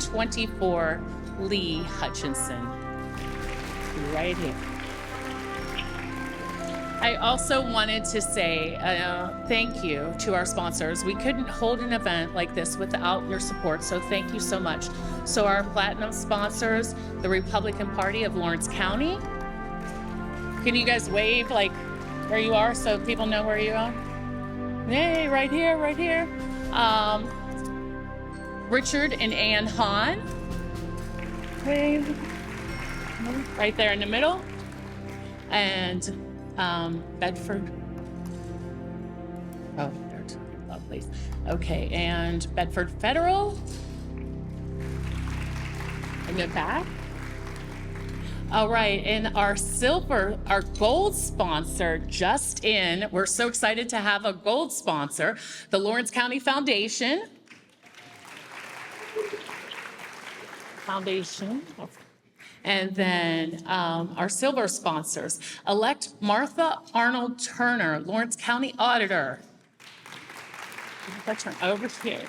124 Lee Hutchinson. Right here. I also wanted to say thank you to our sponsors. We couldn't hold an event like this without your support, so thank you so much. So our platinum sponsors, the Republican Party of Lawrence County. Can you guys wave like where you are so people know where you are? Hey, right here, right here. Richard and Ann Hahn. Wave. Right there in the middle. And Bedford. Oh, there's lovely. Okay, and Bedford Federal in the back. All right, and our gold sponsor just in. We're so excited to have a gold sponsor, the Lawrence County Foundation. And then our silver sponsors, elect Martha Arnold Turner, Lawrence County Auditor. Over here,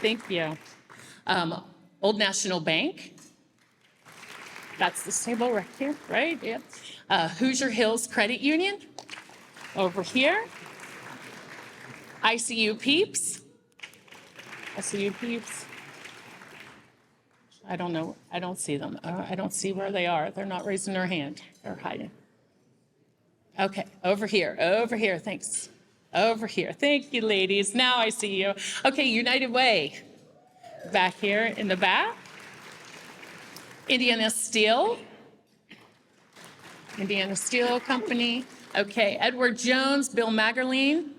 thank you. Old National Bank. That's this table right here, right? Yeah. Hoosier Hills Credit Union, over here. ICU Peeps. I don't know. I don't see them. I don't see where they are. They're not raising their hand. They're hiding. Okay, over here. Thanks. Over here. Thank you, ladies. Now I see you. Okay, United Way. Back here in the back. Indiana Steel Company. Okay, Edward Jones, Bill Magerline.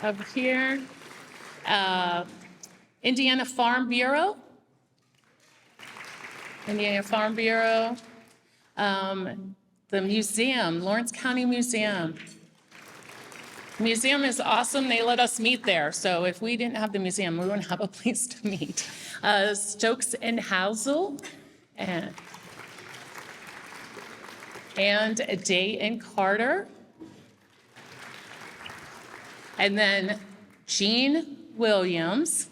Over here. Indiana Farm Bureau. The museum, Lawrence County Museum. Museum is awesome. They let us meet there. So if we didn't have the museum, we wouldn't have a place to meet. Stokes and Housel and Day and Carter. And then Jean Williams.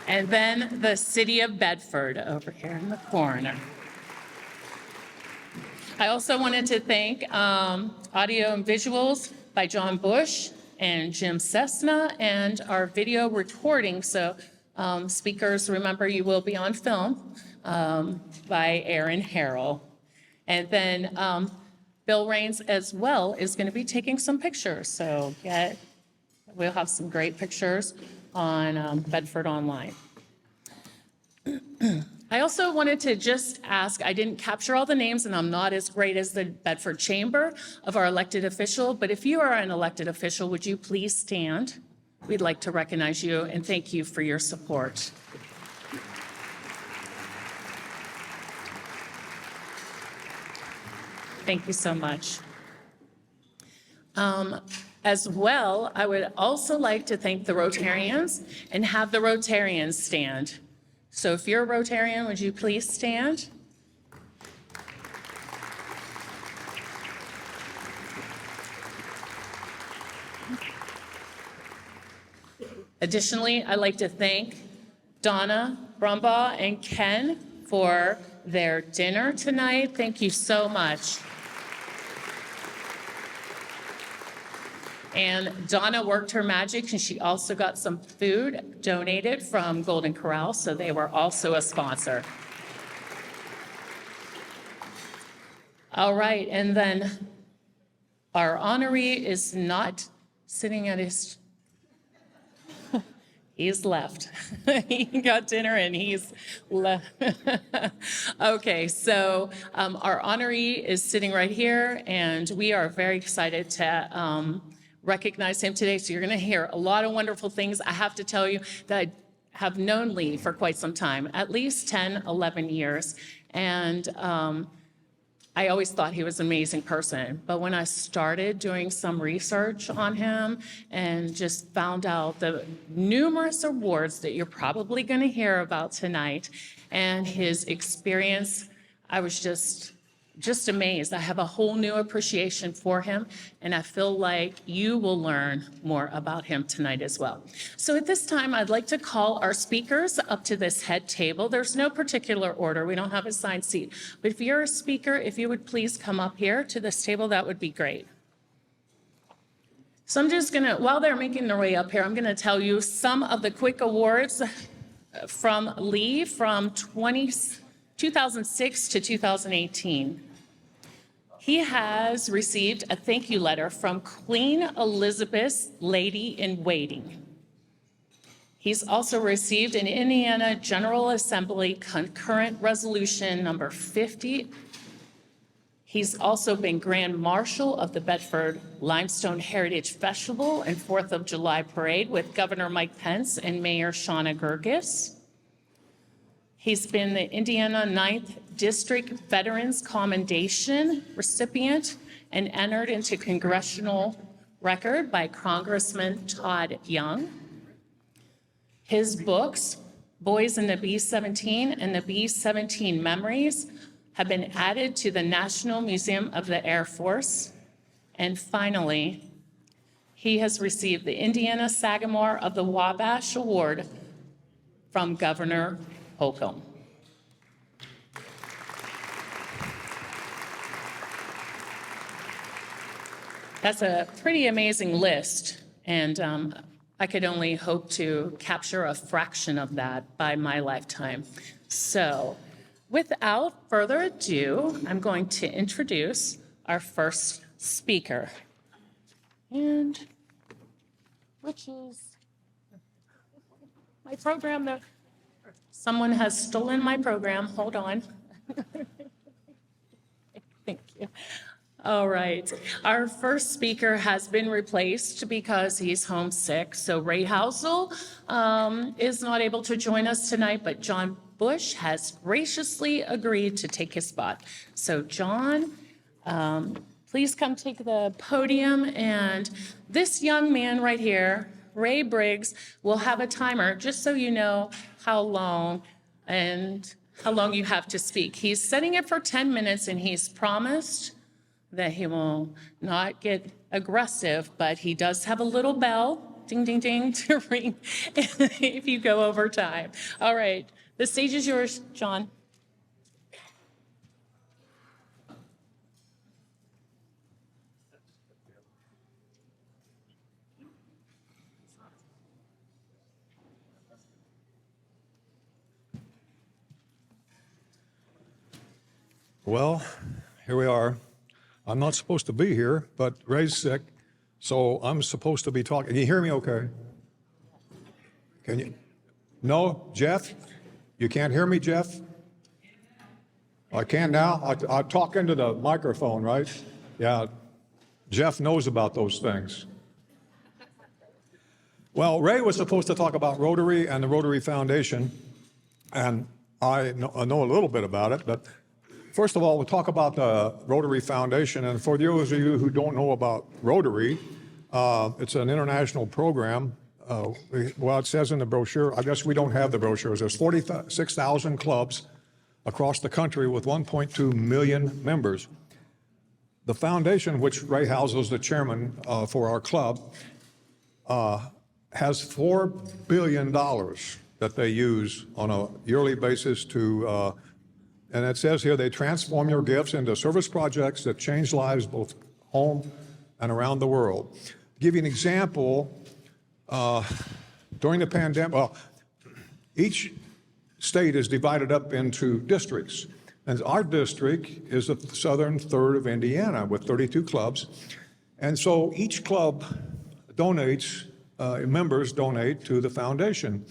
And then the City of Bedford over here in the corner. I also wanted to thank Audio and Visuals by John Bush and Jim Cessna, and our video recording. So speakers, remember you will be on film, by Aaron Harrell. And then Bill Raines as well is going to be taking some pictures. So we'll have some great pictures on Bedford Online. I also wanted to just ask, I didn't capture all the names and I'm not as great as the Bedford Chamber of our elected official, but if you are an elected official, would you please stand? We'd like to recognize you and thank you for your support. Thank you so much. As well, I would also like to thank the Rotarians and have the Rotarians stand. So if you're a Rotarian, would you please stand? Additionally, I'd like to thank Donna Brumbaugh and Ken for their dinner tonight. Thank you so much. And Donna worked her magic, and she also got some food donated from Golden Corral, so they were also a sponsor. All right, and then our honoree is not sitting at his... He's left. He got dinner and he's left. Okay, so our honoree is sitting right here, and we are very excited to recognize him today. So you're going to hear a lot of wonderful things. I have to tell you that I have known Lee for quite some time, at least 10, 11 years. And I always thought he was an amazing person. But when I started doing some research on him and just found out the numerous awards that you're probably going to hear about tonight and his experience, I was just just amazed. I have a whole new appreciation for him, and I feel like you will learn more about him tonight as well. So at this time, I'd like to call our speakers up to this head table. There's no particular order. We don't have a assigned seat. But if you're a speaker, if you would please come up here to this table, that would be great. So I'm just going to, while they're making their way up here, I'm going to tell you some of the quick awards from Lee from 2006 to 2018. He has received a thank you letter from Queen Elizabeth, Lady in Waiting. He's also received an Indiana General Assembly Concurrent Resolution number 50. He's also been Grand Marshal of the Bedford Limestone Heritage Festival and 4th of July Parade with Governor Mike Pence and Mayor Shauna Gergis. He's been the Indiana 9th District Veterans Commendation recipient and entered into congressional record by Congressman Todd Young. His books, Boys in the B-17 and the B-17 Memories, have been added to the National Museum of the Air Force. And finally, he has received the Indiana Sagamore of the Wabash Award from Governor Holcomb. That's a pretty amazing list, and I could only hope to capture a fraction of that by my lifetime. So, without further ado, I'm going to introduce our first speaker, and which is my program. Someone has stolen my program. Hold on. Thank you. All right. Our first speaker has been replaced because he's homesick. So Ray Housel is not able to join us tonight, but John Bush has graciously agreed to take his spot. So John, please come take the podium. And this young man right here, Ray Briggs, will have a timer just so you know how long you have to speak. He's setting it for 10 minutes, and he's promised that he will not get aggressive, but he does have a little bell, ding, ding, ding, to ring if you go over time. All right, the stage is yours, John. Well, here we are. I'm not supposed to be here, but Ray's sick, so I'm supposed to be talking. Can you hear me okay? Can you? No, Jeff? You can't hear me, Jeff? I can now? I talk into the microphone, right? Yeah, Jeff knows about those things. Well, Ray was supposed to talk about Rotary and the Rotary Foundation, and I know a little bit about it, but first of all, we'll talk about the Rotary Foundation. And for those of you who don't know about Rotary, it's an international program. Well, it says in the brochure, I guess we don't have the brochures. There's 46,000 clubs across the country with 1.2 million members. The foundation, which Ray Housel is the chairman for our club, has $4 billion that they use on a yearly basis to and it says here, they transform your gifts into service projects that change lives both home and around the world. To give you an example, during the pandemic, well, each state is divided up into districts. And our district is the southern third of Indiana with 32 clubs. And so each club donates, members donate to the foundation.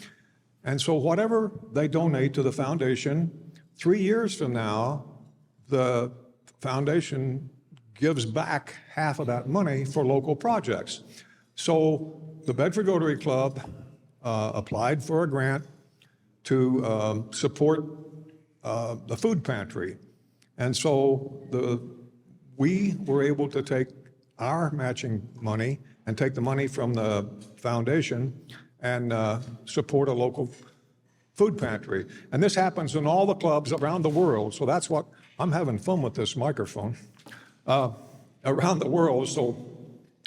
And so whatever they donate to the foundation, 3 years from now, the foundation gives back half of that money for local projects. So the Bedford Rotary Club applied for a grant to support the food pantry. And so we were able to take our matching money and take the money from the foundation and support a local food pantry. And this happens in all the clubs around the world. So that's what I'm having fun with this microphone, around the world. So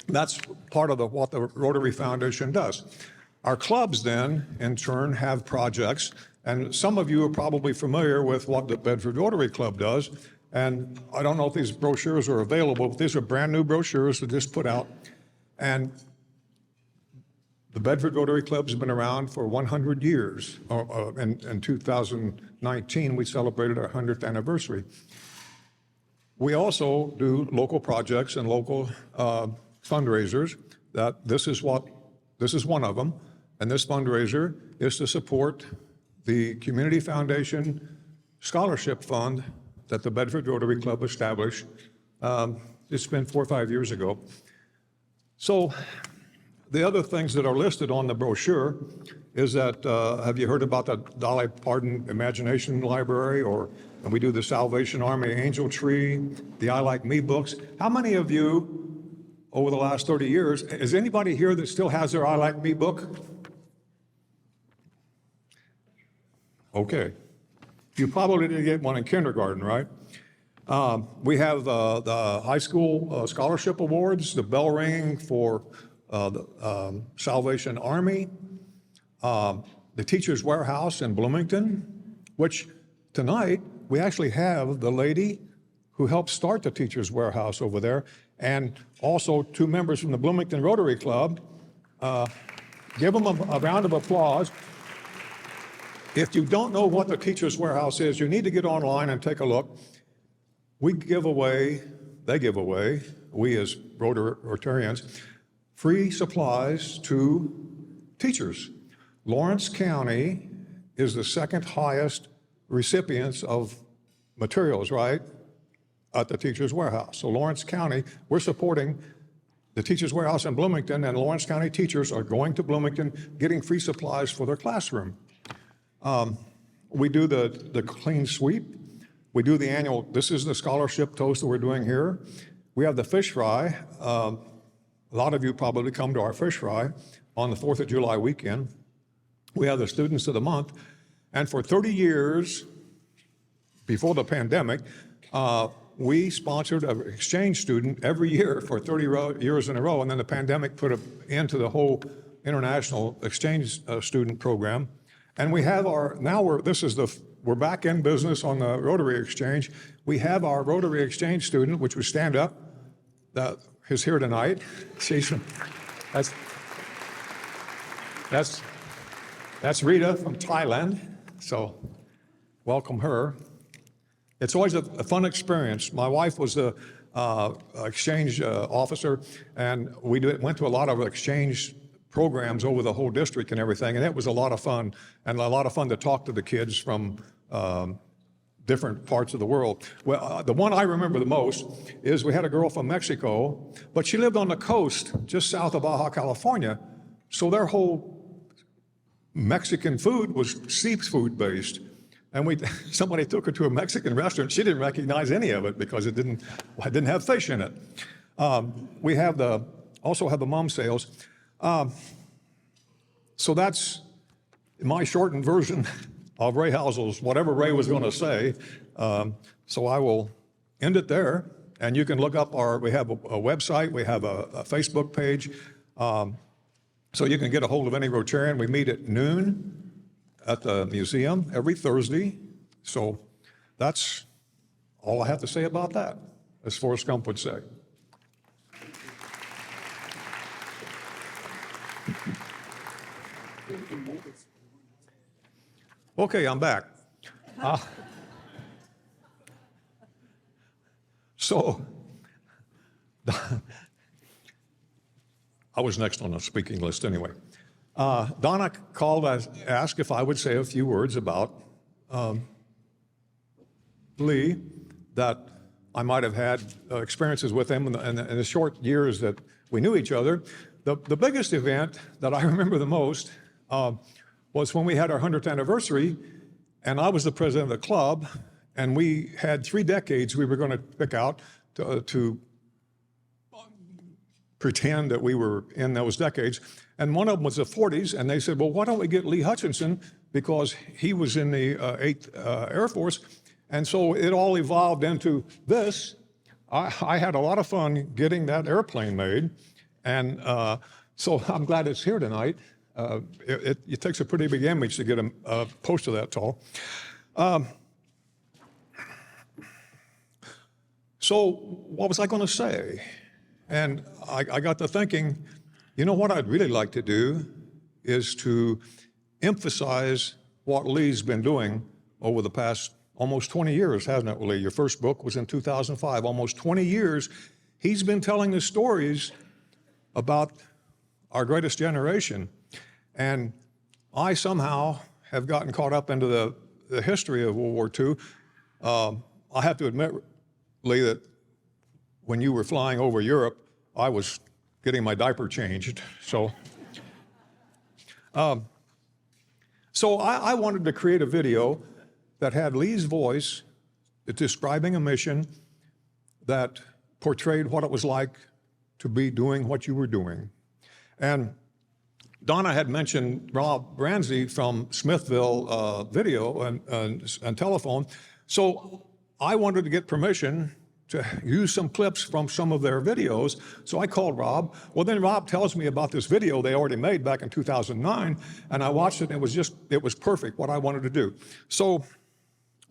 that's part of what the Rotary Foundation does. Our clubs then, in turn, have projects, and some of you are probably familiar with what the Bedford Rotary Club does. And I don't know if these brochures are available, but these are brand new brochures that just put out. And the Bedford Rotary Club has been around for 100 years. In 2019, we celebrated our 100th anniversary. We also do local projects and local fundraisers. This is one of them. And this fundraiser is to support the Community Foundation Scholarship Fund that the Bedford Rotary Club established. It's been 4 or 5 years ago. So the other things that are listed on the brochure is that, have you heard about the Dolly Parton Imagination Library? And we do the Salvation Army Angel Tree, the I Like Me books. How many of you, over the last 30 years, is anybody here that still has their I Like Me book? Okay. You probably didn't get one in kindergarten, right? We have the high school scholarship awards, the bell ringing for the Salvation Army, the Teachers Warehouse in Bloomington, which tonight we actually have the lady who helped start the Teachers Warehouse over there, and also 2 members from the Bloomington Rotary Club. Give them a round of applause. If you don't know what the Teachers Warehouse is, you need to get online and take a look. They give away, we as Rotarians, free supplies to teachers. Lawrence County is the second highest recipients of materials, right, at the Teachers Warehouse. So Lawrence County, we're supporting the Teachers Warehouse in Bloomington, and Lawrence County teachers are going to Bloomington getting free supplies for their classroom. We do the clean sweep. We do the annual, this is the scholarship toast that we're doing here. We have the fish fry. A lot of you probably come to our fish fry on the 4th of July weekend. We have the Students of the Month. And for 30 years, before the pandemic, we sponsored an exchange student every year for 30 years in a row. And then the pandemic put an end to the whole international exchange student program. And we have we're back in business on the Rotary Exchange. We have our Rotary Exchange student, which would stand up, that is here tonight. That's Rita from Thailand. So welcome her. It's always a fun experience. My wife was the exchange officer, and we went to a lot of exchange programs over the whole district and everything, and it was a lot of fun, and a lot of fun to talk to the kids from different parts of the world. Well, the one I remember the most is we had a girl from Mexico, but she lived on the coast just south of Baja California, so their whole Mexican food was seafood based. And somebody took her to a Mexican restaurant. She didn't recognize any of it because it didn't have fish in it. We also have the mom sales. So that's my shortened version of Ray Housel's, whatever Ray was going to say. So I will end it there. And you can look up we have a website, we have a Facebook page. So you can get a hold of any Rotarian. We meet at noon at the museum every Thursday. So that's all I have to say about that, as Forrest Gump would say. Okay, I'm back. So I was next on the speaking list anyway. Donna called, asked if I would say a few words about Lee, that I might have had experiences with him in the short years that we knew each other. The biggest event that I remember the most was when we had our 100th anniversary, and I was the president of the club, and we had 3 decades we were going to pick out to pretend that we were in those decades. And one of them was the 40s, and they said, well, why don't we get Lee Hutchinson, because he was in the 8th Air Force, And so it all evolved into this. I had a lot of fun getting that airplane made. And so I'm glad it's here tonight. It takes a pretty big image to get a poster that tall. So what was I going to say? And I got to thinking, you know what I'd really like to do is to emphasize what Lee's been doing over the past almost 20 years, hasn't it, Lee? Your first book was in 2005. Almost 20 years, he's been telling the stories about our greatest generation. And I somehow have gotten caught up into the history of World War II. I have to admit, Lee, that when you were flying over Europe, I was getting my diaper changed. So I wanted to create a video that had Lee's voice describing a mission that portrayed what it was like to be doing what you were doing. And Donna had mentioned Rob Ramsey from Smithville Video and Telephone. So I wanted to get permission to use some clips from some of their videos. So I called Rob. Well, then Rob tells me about this video they already made back in 2009, and I watched it, and it was perfect, what I wanted to do. So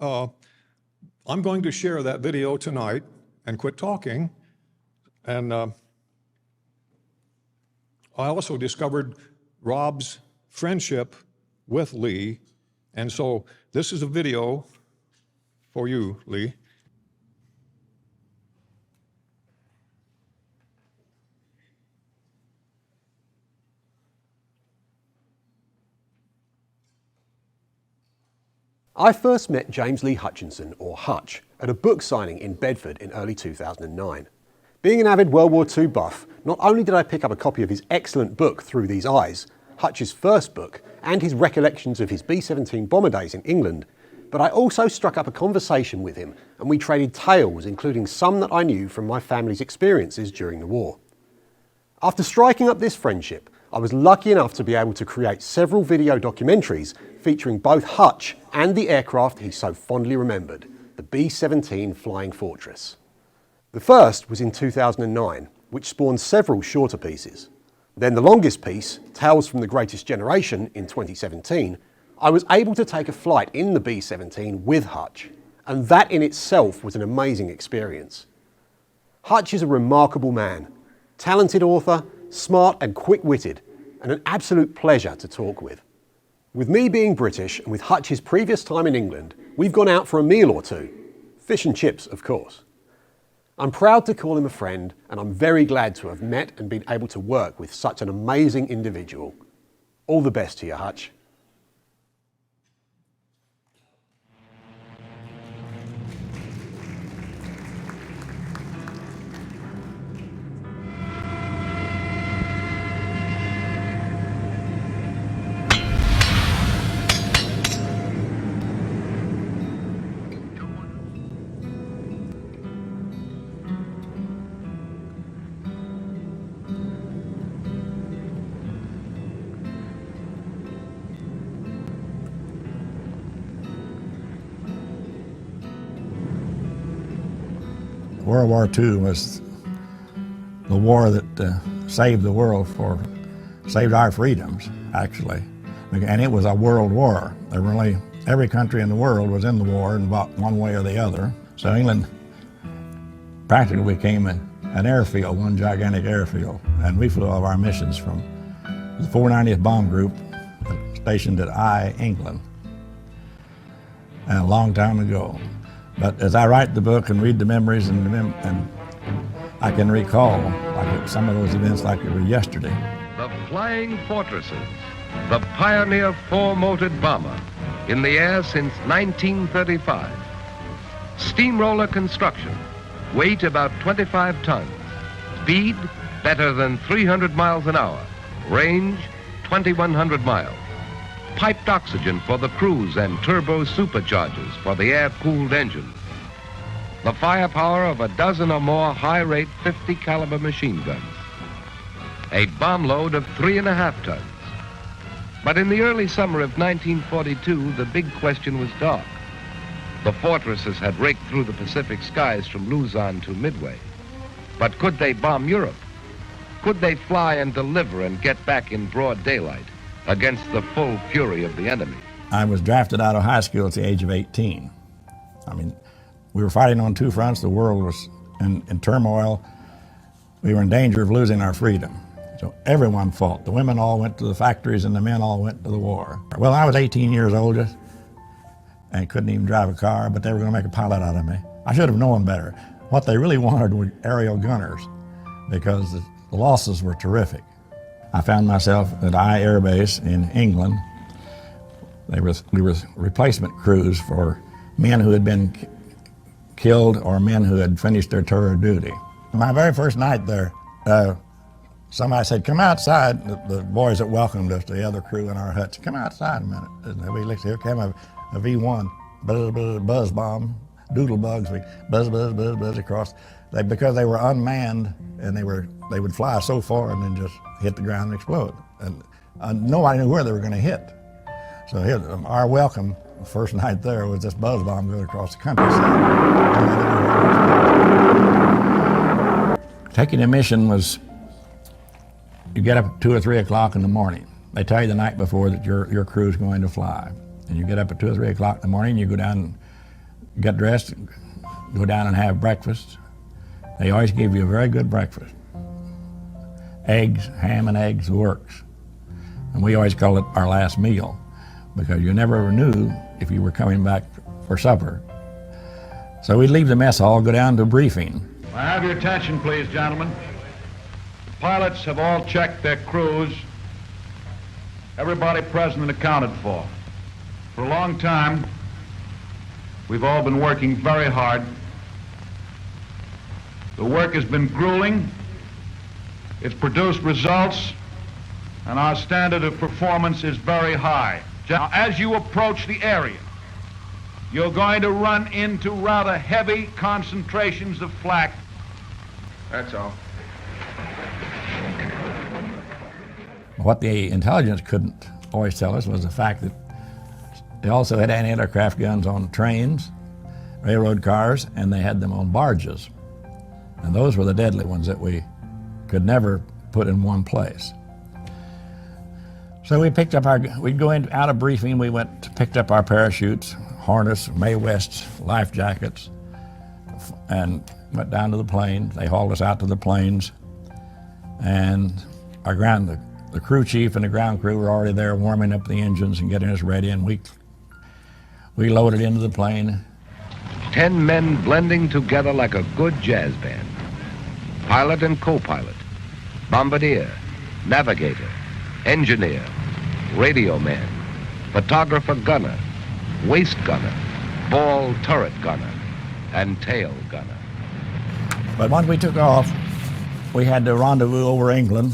I'm going to share that video tonight and quit talking. And I also discovered Rob's friendship with Lee. And so this is a video for you, Lee. I first met James Lee Hutchinson, or Hutch, at a book signing in Bedford in early 2009. Being an avid World War II buff, not only did I pick up a copy of his excellent book, Through These Eyes, Hutch's first book, and his recollections of his B-17 bomber days in England, but I also struck up a conversation with him, and we traded tales, including some that I knew from my family's experiences during the war. After striking up this friendship, I was lucky enough to be able to create several video documentaries featuring both Hutch and the aircraft he so fondly remembered, the B-17 Flying Fortress. The first was in 2009, which spawned several shorter pieces. Then the longest piece, Tales from the Greatest Generation, in 2017, I was able to take a flight in the B-17 with Hutch, and that in itself was an amazing experience. Hutch is a remarkable man, talented author, smart and quick-witted, and an absolute pleasure to talk with. With me being British and with Hutch's previous time in England, we've gone out for a meal or two. Fish and chips, of course. I'm proud to call him a friend, and I'm very glad to have met and been able to work with such an amazing individual. All the best to you, Hutch. World War II was the war that saved the world, saved our freedoms, actually. And it was a world war. Every country in the world was in the war in about one way or the other. So England practically became an airfield, one gigantic airfield. And we flew all of our missions from the 490th Bomb Group, stationed at England, and a long time ago. But as I write the book and read the memories, and I can recall some of those events like it were yesterday. The Flying Fortresses, the pioneer four-motored bomber, in the air since 1935. Steamroller construction, weight about 25 tons, speed better than 300 miles an hour, range 2,100 miles. Piped oxygen for the crews and turbo superchargers for the air-cooled engines. The firepower of a dozen or more high-rate 50 caliber machine guns. A bomb load of 3.5 tons. But in the early summer of 1942, the big question was dark. The fortresses had raked through the Pacific skies from Luzon to Midway. But could they bomb Europe? Could they fly and deliver and get back in broad daylight against the full fury of the enemy? I was drafted out of high school at the age of 18. I mean, we were fighting on two fronts. The world was in turmoil. We were in danger of losing our freedom. So everyone fought. The women all went to the factories and the men all went to the war. Well, I was 18 years old and couldn't even drive a car, but they were going to make a pilot out of me. I should have known better. What they really wanted were aerial gunners because the losses were terrific. I found myself at I Air Base in England. We were replacement crews for men who had been killed or men who had finished their tour of duty. My very first night there, somebody said, "Come outside." The boys that welcomed us, the other crew in our huts, "Come outside a minute." And we looked, here came a V1, buzz bomb, doodle bugs, we buzz across. Because they were unmanned and they would fly so far and then just hit the ground and explode. And nobody knew where they were going to hit. So here, our welcome, the first night there, was this buzz bomb going across the countryside. Taking a mission was, you get up at 2 or 3 o'clock in the morning. They tell you the night before that your crew's going to fly. And you get up at 2 or 3 o'clock in the morning, you go down and get dressed, go down and have breakfast. They always give you a very good breakfast. Eggs, ham and eggs works. And we always call it our last meal because you never knew if you were coming back for supper. So we'd leave the mess hall, go down to briefing. I have your attention, please, gentlemen. Pilots have all checked their crews. Everybody present and accounted for. For a long time, we've all been working very hard. The work has been grueling. It's produced results, and our standard of performance is very high. Now, as you approach the area, you're going to run into rather heavy concentrations of flak. That's all. What the intelligence couldn't always tell us was the fact that they also had anti-aircraft guns on trains, railroad cars, and they had them on barges. And those were the deadly ones that we could never put in one place. So we picked up we'd go out of briefing, picked up our parachutes, harness, Mae West's, life jackets, and went down to the planes. They hauled us out to the planes, and the crew chief and the ground crew were already there warming up the engines and getting us ready, and we loaded into the plane. 10 men blending together like a good jazz band. Pilot and co-pilot, bombardier, navigator, engineer, radio man, photographer gunner, waist gunner, ball turret gunner, and tail gunner. But once we took off, we had to rendezvous over England.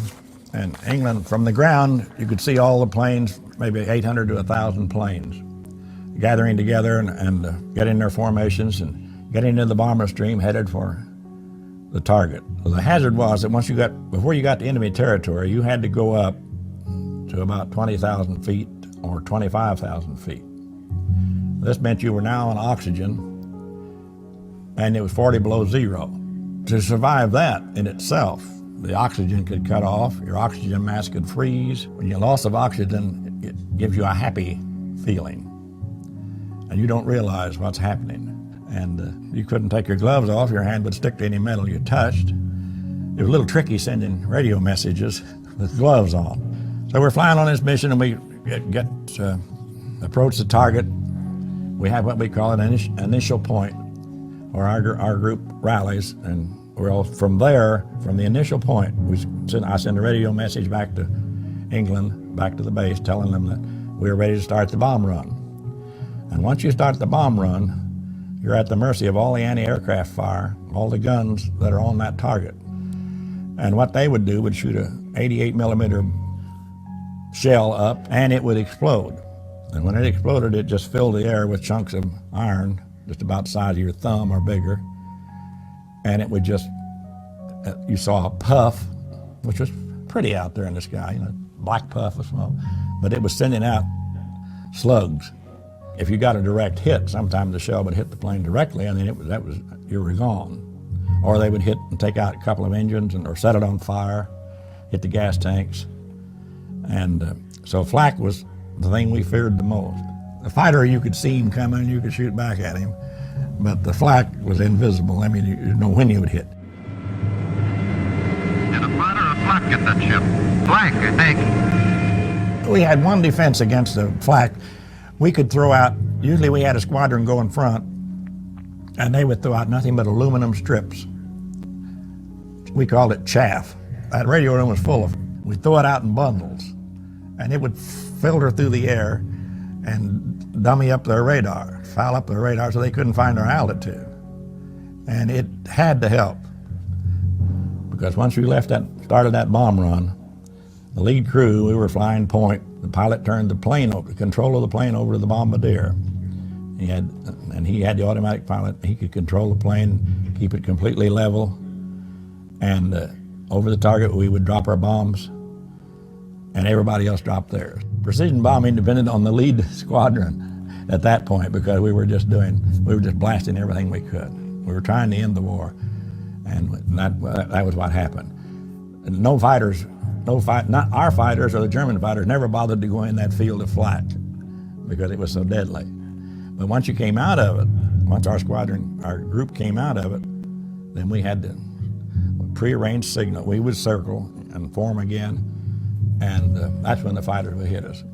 And England, from the ground, you could see all the planes, maybe 800 to 1,000 planes, gathering together and getting their formations and getting into the bomber stream headed for the target. Well, the hazard was that before you got to enemy territory, you had to go up to about 20,000 feet or 25,000 feet. This meant you were now on oxygen, and it was 40 below zero. To survive that in itself, the oxygen could cut off, your oxygen mask could freeze. When you loss of oxygen, it gives you a happy feeling, and you don't realize what's happening. And you couldn't take your gloves off, your hand would stick to any metal you touched. It was a little tricky sending radio messages with gloves on. So we're flying on this mission, and we approach the target. We have what we call an initial point where our group rallies, and we're all from there, from the initial point, I send a radio message back to England, back to the base, telling them that we're ready to start the bomb run. And once you start the bomb run, you're at the mercy of all the anti-aircraft fire, all the guns that are on that target. And what they would do would shoot a 88 millimeter shell up, and it would explode. And when it exploded, it just filled the air with chunks of iron, just about the size of your thumb or bigger. And it would you saw a puff, which was pretty out there in the sky, black puff of smoke, but it was sending out slugs. if you got a direct hit, sometimes the shell would hit the plane directly, and then you were gone. Or they would hit and take out a couple of engines or set it on fire, hit the gas tanks. And so flak was the thing we feared the most. The fighter, you could see him coming, you could shoot back at him, but the flak was invisible. I mean, you didn't know when he would hit. Did a fighter or flak get that ship? Flak, I think. We had one defense against the flak. We could throw out, usually we had a squadron go in front, and they would throw out nothing but aluminum strips. We called it chaff. That radio room was full of them. We'd throw it out in bundles, and it would filter through the air and dummy up their radar, foul up their radar so they couldn't find our altitude. And it had to help, because once we started that bomb run, the lead crew, we were flying point. The pilot turned the plane over, control of the plane over to the bombardier. He had the automatic pilot. He could control the plane, keep it completely level, and over the target we would drop our bombs, and everybody else dropped theirs. Precision bombing depended on the lead squadron at that point, because we were just blasting everything we could. We were trying to end the war, and that was what happened. And not our fighters or the German fighters never bothered to go in that field of flak because it was so deadly. But once you came out of it, once our group came out of it, then we had to prearranged signal. We would circle and form again, and that's when the fighters would hit us.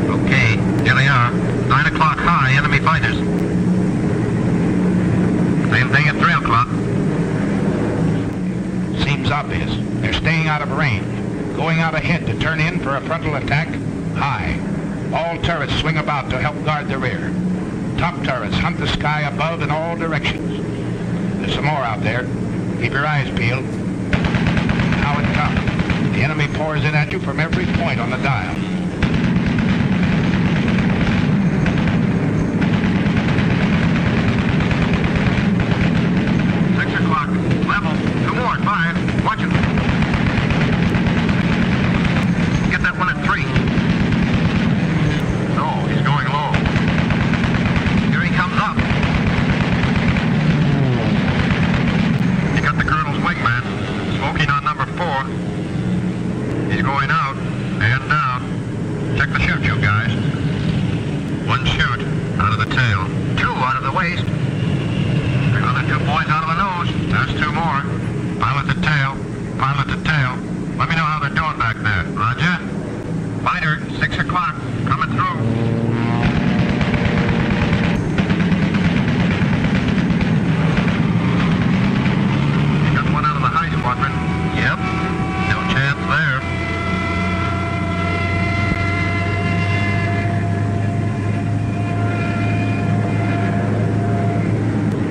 Okay, here they are. 9 o'clock high, enemy fighters. Same thing at 3 o'clock. Seems obvious. They're staying out of range. Going out ahead to turn in for a frontal attack. High. All turrets swing about to help guard the rear. Top turrets hunt the sky above in all directions. There's some more out there. Keep your eyes peeled. Now it comes. The enemy pours in at you from every point on the dial. Watch it. Get that one at 3. No, he's going low. Here he comes up. You got the colonel's wingman, smoking on number 4. He's going out and down. Check the chute, you guys. 1 chute out of the tail. 2 out of the waist. The other 2 boys out of the nose. That's 2 more. Pilot the tail. Pilot the tail. Let me know how they're doing back there. Roger. Fighter, 6 o'clock. Coming through. You got one out of the high squadron. Yep. No chance there.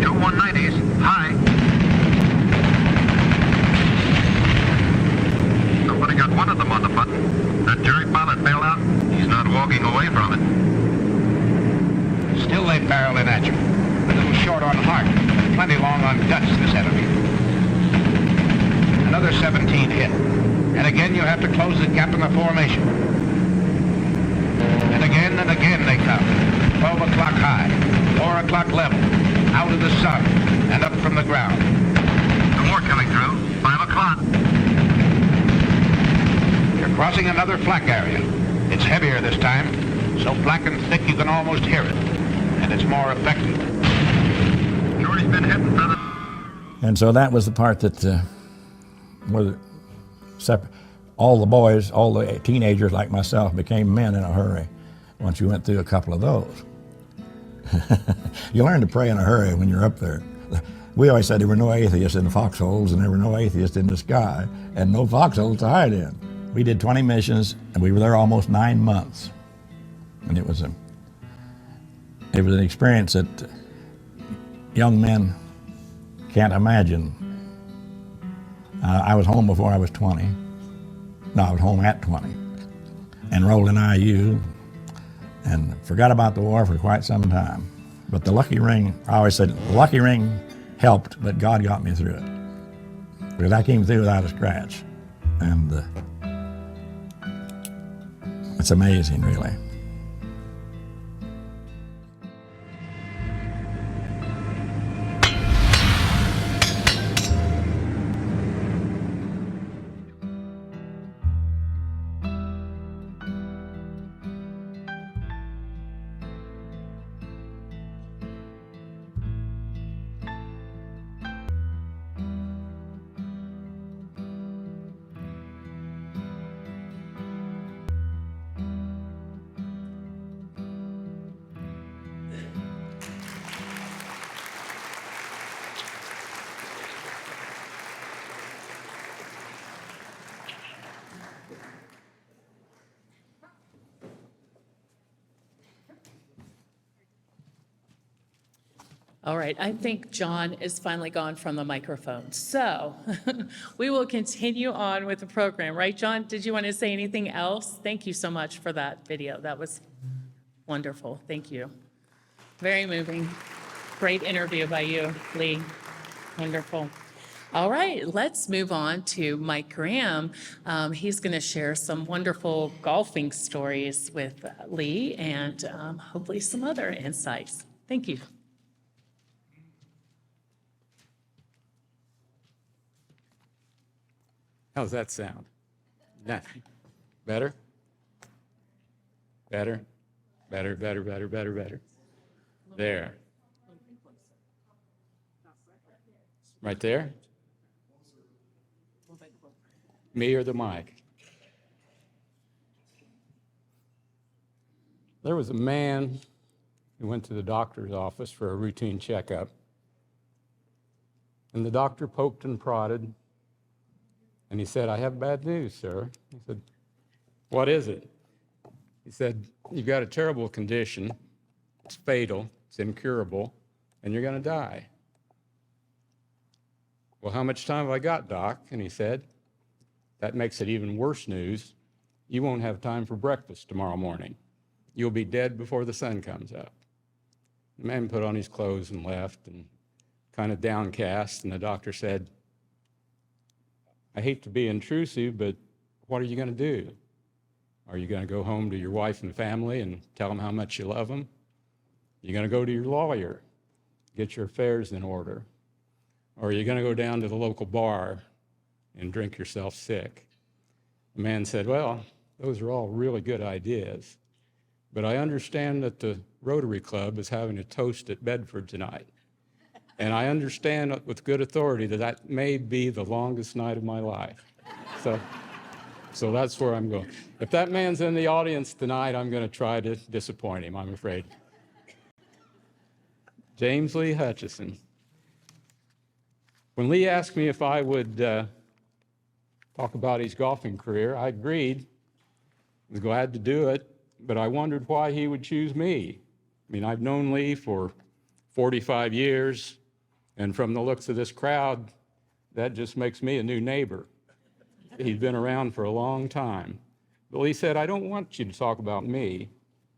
2 190s. High. Got one of them on the button. That jury pilot bailed out. He's not walking away from it. Still they barrel in at you. A little short on heart, plenty long on guts, this enemy. Another 17 hit. And again you have to close the gap in the formation. And again they come. 12 o'clock high, 4 o'clock level, out of the sun, and up from the ground. No more coming through. 5 o'clock. You're crossing another flak area. It's heavier this time, so black and thick you can almost hear it, and it's more effective. Shorty's been hitting feathers. And so that was the part that all the boys, all the teenagers like myself became men in a hurry once you went through a couple of those. You learn to pray in a hurry when you're up there. We always said there were no atheists in the foxholes and there were no atheists in the sky and no foxholes to hide in. We did 20 missions, and we were there almost 9 months. And it was an experience that young men can't imagine. I was home before I was 20. No, I was home at 20. Enrolled in IU, and forgot about the war for quite some time. But the lucky ring, I always said, the lucky ring helped, but God got me through it. Because I came through without a scratch. And it's amazing, really. All right, I think John is finally gone from the microphone. So we will continue on with the program, right, John? Did you want to say anything else? Thank you so much for that video. That was wonderful. Thank you. Very moving. Great interview by you, Lee. Wonderful. All right, let's move on to Mike Graham. He's going to share some wonderful golfing stories with Lee and hopefully some other insights. Thank you. How's that sound? Better? Better? Better, better, better, better, better. There. Right there? Me or the mic? There was a man who went to the doctor's office for a routine checkup. And the doctor poked and prodded. And he said, "I have bad news, sir." He said, "What is it?" He said, "You've got a terrible condition. It's fatal. It's incurable. And you're going to die." "Well, how much time have I got, Doc?" And he said, "That makes it even worse news. You won't have time for breakfast tomorrow morning. You'll be dead before the sun comes up." The man put on his clothes and left, and kind of downcast, and the doctor said, "I hate to be intrusive, but what are you going to do? Are you going to go home to your wife and family and tell them how much you love them? You're going to go to your lawyer, get your affairs in order? Or are you going to go down to the local bar and drink yourself sick?" The man said, "Well, those are all really good ideas, but I understand that the Rotary Club is having a toast at Bedford tonight. And I understand with good authority that that may be the longest night of my life. So that's where I'm going. If that man's in the audience tonight, I'm going to try to disappoint him, I'm afraid." James Lee Hutchinson. When Lee asked me if I would talk about his golfing career, I agreed. I was glad to do it, but I wondered why he would choose me. I mean, I've known Lee for 45 years. And from the looks of this crowd, that just makes me a new neighbor. He's been around for a long time. But Lee said, "I don't want you to talk about me.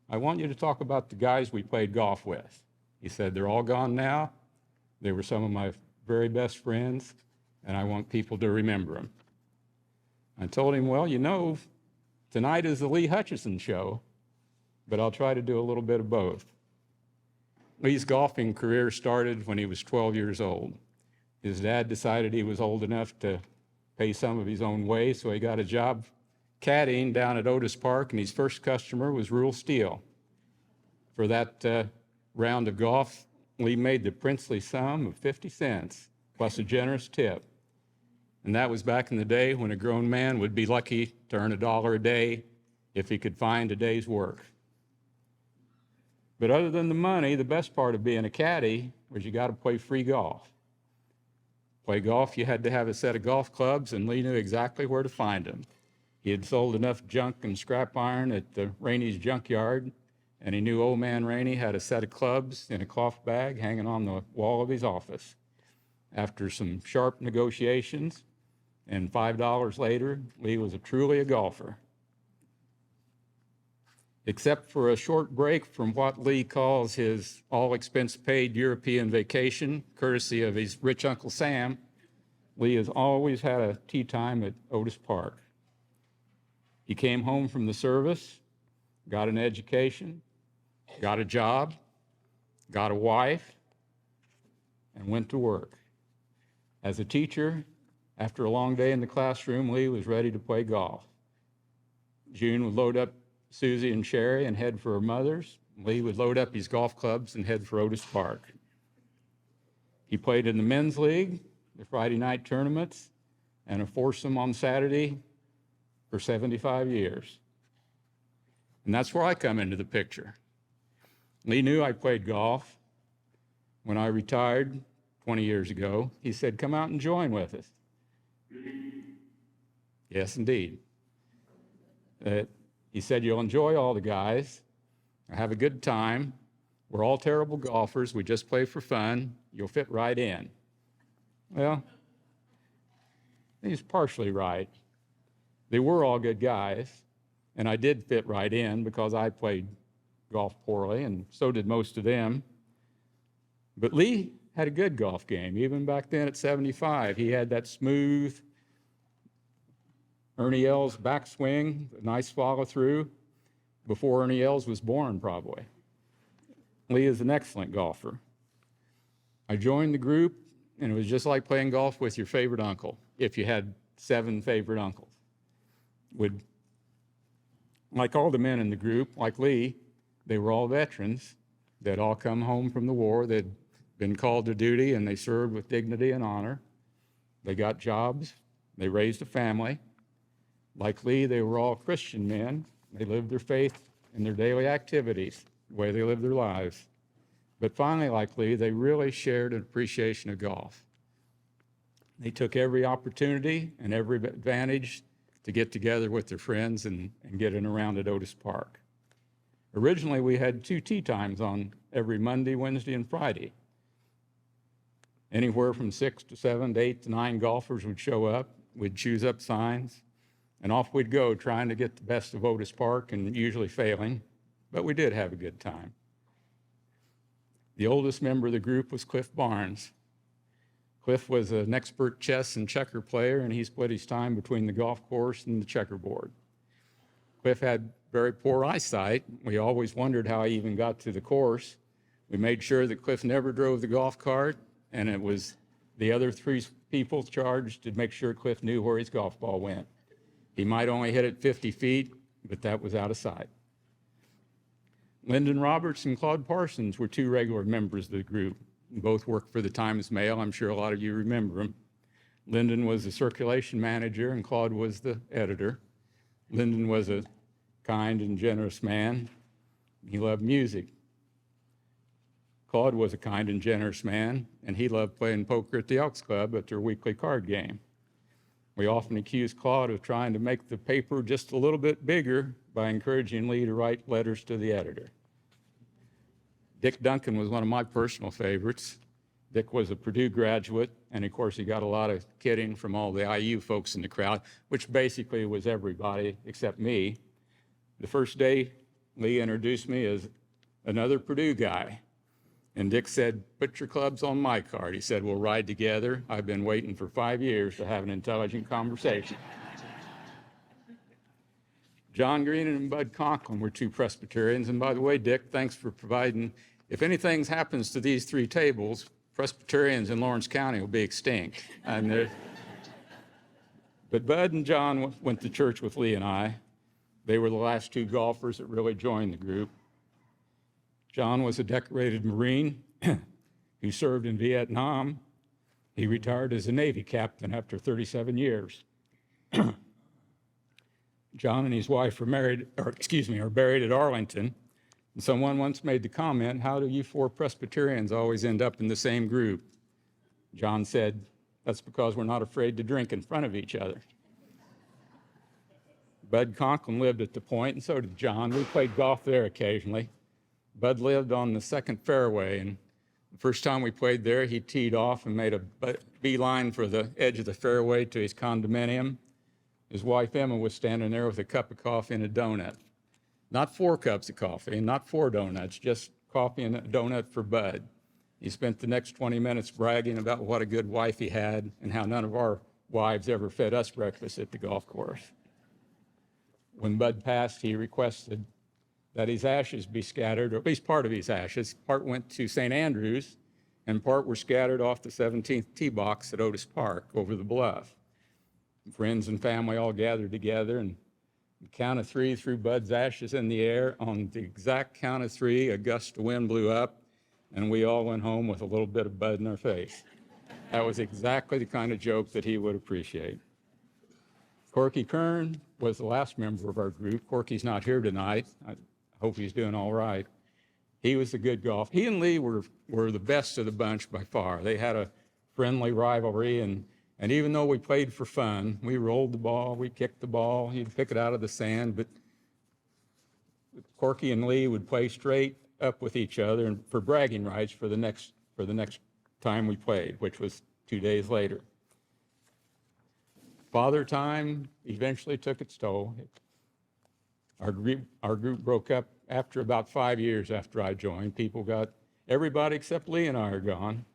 I want you to talk about the guys we played golf with." He said, "They're all gone now. They were some of my very best friends, and I want people to remember them." I told him, "Well, you know, tonight is the Lee Hutchinson show, but I'll try to do a little bit of both." Lee's golfing career started when he was 12 years old. His dad decided he was old enough to pay some of his own way, so he got a job caddying down at Otis Park, and his first customer was Rural Steel. For that round of golf, Lee made the princely sum of 50 cents, plus a generous tip. And that was back in the day when a grown man would be lucky to earn $1 a day if he could find a day's work. But other than the money, the best part of being a caddy was you got to play free golf. Play golf, you had to have a set of golf clubs, and Lee knew exactly where to find them. He had sold enough junk and scrap iron at the Rainey's junkyard, and he knew old man Rainey had a set of clubs in a cloth bag hanging on the wall of his office. After some sharp negotiations, and $5 later, Lee was truly a golfer. Except for a short break from what Lee calls his all-expense-paid European vacation, courtesy of his rich Uncle Sam, Lee has always had a tee time at Otis Park. He came home from the service, got an education, got a job, got a wife, and went to work. As a teacher, after a long day in the classroom, Lee was ready to play golf. June would load up Susie and Sherry and head for her mother's. Lee would load up his golf clubs and head for Otis Park. He played in the men's league, the Friday night tournaments, and a foursome on Saturday for 75 years. And that's where I come into the picture. Lee knew I played golf. When I retired 20 years ago, he said, "Come out and join with us." Yes, indeed. He said, "You'll enjoy all the guys, have a good time, We're all terrible golfers. We just play for fun. You'll fit right in. Well, he's partially right. They were all good guys, and I did fit right in because I played golf poorly, and so did most of them. But Lee had a good golf game, even back then at 75. He had that smooth Ernie Els backswing, a nice follow through, before Ernie Els was born, probably. Lee is an excellent golfer. I joined the group, and it was just like playing golf with your favorite uncle, if you had 7 favorite uncles. Like all the men in the group, like Lee, they were all veterans. They'd all come home from the war. They'd been called to duty, and they served with dignity and honor. They got jobs. They raised a family. Like Lee, they were all Christian men. They lived their faith in their daily activities, the way they lived their lives. But finally, like Lee, they really shared an appreciation of golf. They took every opportunity and every advantage to get together with their friends and get in a round at Otis Park. Originally, we had 2 tee times on every Monday, Wednesday, and Friday. Anywhere from 6 to 7 to 8 to 9 golfers would show up. We'd choose up signs, and off we'd go trying to get the best of Otis Park and usually failing, but we did have a good time. The oldest member of the group was Cliff Barnes. Cliff was an expert chess and checker player, and he split his time between the golf course and the checkerboard. Cliff had very poor eyesight. We always wondered how he even got to the course. We made sure that Cliff never drove the golf cart, and it was the other 3 people charged to make sure Cliff knew where his golf ball went. He might only hit it 50 feet, but that was out of sight. Lyndon Roberts and Claude Parsons were 2 regular members of the group. Both worked for the Times-Mail. I'm sure a lot of you remember them. Lyndon was the circulation manager, and Claude was the editor. Lyndon was a kind and generous man. He loved music. Claude was a kind and generous man, and he loved playing poker at the Elks Club at their weekly card game. We often accused Claude of trying to make the paper just a little bit bigger by encouraging Lee to write letters to the editor. Dick Duncan was one of my personal favorites. Dick was a Purdue graduate, and of course he got a lot of kidding from all the IU folks in the crowd, which basically was everybody except me. The first day, Lee introduced me as another Purdue guy. And Dick said, "Put your clubs on my card." He said, "We'll ride together. I've been waiting for 5 years to have an intelligent conversation." John Green and Bud Conklin were 2 Presbyterians. And by the way, Dick, thanks for providing, if anything happens to these 3 tables, Presbyterians in Lawrence County will be extinct. But Bud and John went to church with Lee and I. They were the last 2 golfers that really joined the group. John was a decorated Marine who served in Vietnam. He retired as a Navy captain after 37 years. John and his wife are buried at Arlington. And someone once made the comment, "How do you 4 Presbyterians always end up in the same group?" John said, "That's because we're not afraid to drink in front of each other." Bud Conklin lived at the Point, and so did John. We played golf there occasionally. Bud lived on the 2nd fairway, and the first time we played there, he teed off and made a beeline for the edge of the fairway to his condominium. His wife, Emma, was standing there with a cup of coffee and a donut. Not 4 cups of coffee, and not 4 donuts, just coffee and a donut for Bud. He spent the next 20 minutes bragging about what a good wife he had and how none of our wives ever fed us breakfast at the golf course. When Bud passed, he requested that his ashes be scattered, or at least part of his ashes. Part went to St. Andrews, and part were scattered off the 17th tee box at Otis Park over the bluff. Friends and family all gathered together, and the count of 3 threw Bud's ashes in the air. On the exact count of 3, a gust of wind blew up, and we all went home with a little bit of Bud in our face. That was exactly the kind of joke that he would appreciate. Corky Kern was the last member of our group. Corky's not here tonight. I hope he's doing all right. He was a good golfer. He and Lee were the best of the bunch by far. They had a friendly rivalry, and even though we played for fun, we rolled the ball, we kicked the ball, he'd pick it out of the sand, but Corky and Lee would play straight up with each other and for bragging rights for the next time we played, which was 2 days later. Father Time eventually took its toll. Our group broke up after about 5 years after I joined. Everybody except Lee and I are gone.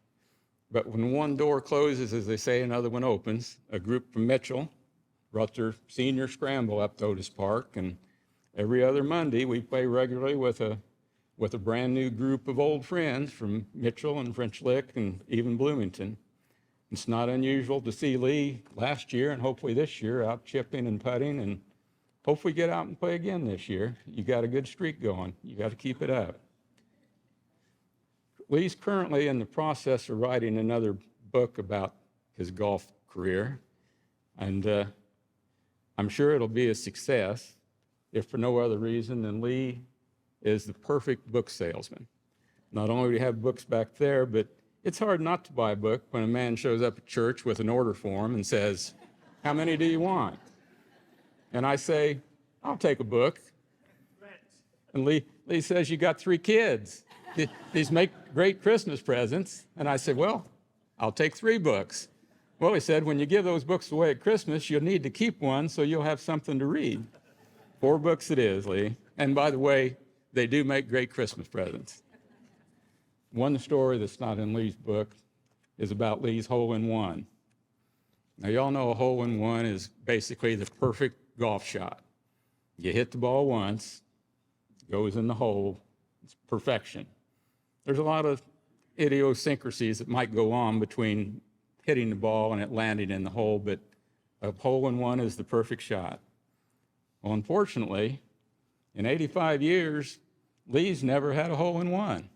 But when one door closes, as they say, another one opens. A group from Mitchell brought their senior scramble up to Otis Park, and every other Monday we play regularly with a brand new group of old friends from Mitchell and French Lick and even Bloomington. It's not unusual to see Lee last year and hopefully this year out chipping and putting, and hopefully get out and play again this year. You got a good streak going. You got to keep it up. Lee's currently in the process of writing another book about his golf career, and I'm sure it'll be a success, if for no other reason than Lee is the perfect book salesman. Not only do we have books back there, but it's hard not to buy a book when a man shows up at church with an order form and says, "How many do you want?" And I say, "I'll take a book." And Lee says, "You got 3 kids. These make great Christmas presents." And I said, "Well, I'll take 3 books." Well, he said, "When you give those books away at Christmas, you'll need to keep one so you'll have something to read." 4 books it is, Lee. And by the way, they do make great Christmas presents. One story that's not in Lee's book is about Lee's hole-in-one. Now, y'all know a hole-in-one is basically the perfect golf shot. You hit the ball once, it goes in the hole, it's perfection. There's a lot of idiosyncrasies that might go on between hitting the ball and it landing in the hole, but a hole-in-one is the perfect shot. Well, unfortunately, in 85 years, Lee's never had a hole-in-one.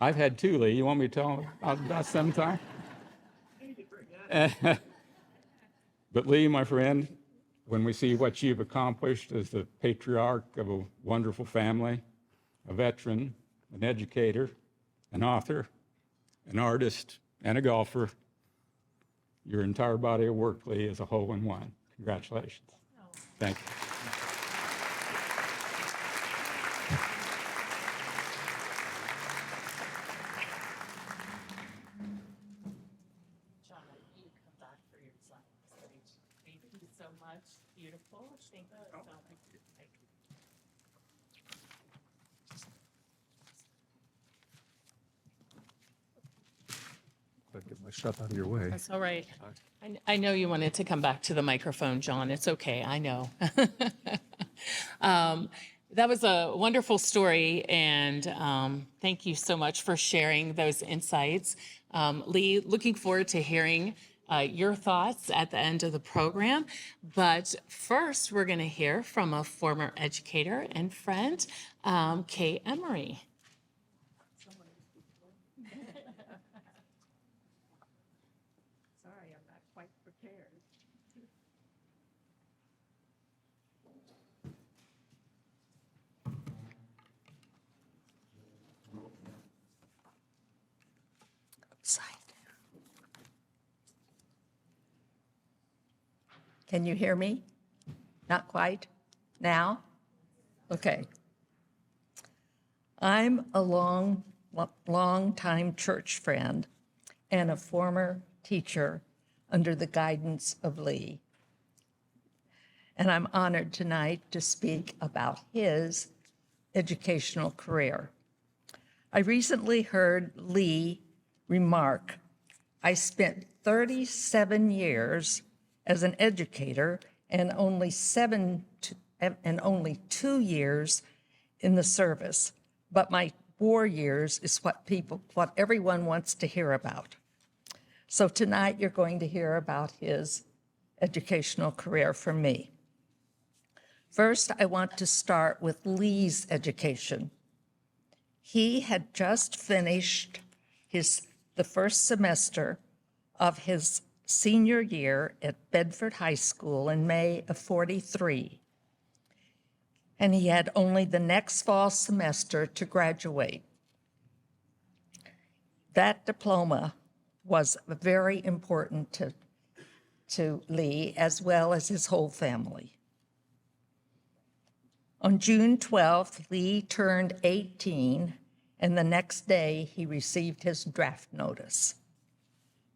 I've had 2, Lee. You want me to tell about sometime? But Lee, my friend, when we see what you've accomplished as the patriarch of a wonderful family, a veteran, an educator, an author, an artist, and a golfer, your entire body of work, Lee, is a hole-in-one. Congratulations. Thank you. John, you come back for your slide. Thank you so much. Beautiful. Thank you so much. Thank you. I'll get my stuff out of your way. That's all right. I know you wanted to come back to the microphone, John. It's okay. I know. That was a wonderful story, and thank you so much for sharing those insights. Lee, looking forward to hearing your thoughts at the end of the program. But first, we're going to hear from a former educator and friend, Kay Emery. Sorry, I'm not quite prepared. Upside down. Can you hear me? Not quite? Now? Okay. I'm a long-time church friend and a former teacher under the guidance of Lee. And I'm honored tonight to speak about his educational career. I recently heard Lee remark, "I spent 37 years as an educator and only 2 years in the service, but my 4 years is what everyone wants to hear about." So tonight you're going to hear about his educational career from me. First, I want to start with Lee's education. He had just finished the first semester of his senior year at Bedford High School in May of '43. And he had only the next fall semester to graduate. That diploma was very important to Lee, as well as his whole family. On June 12th, Lee turned 18, and the next day he received his draft notice.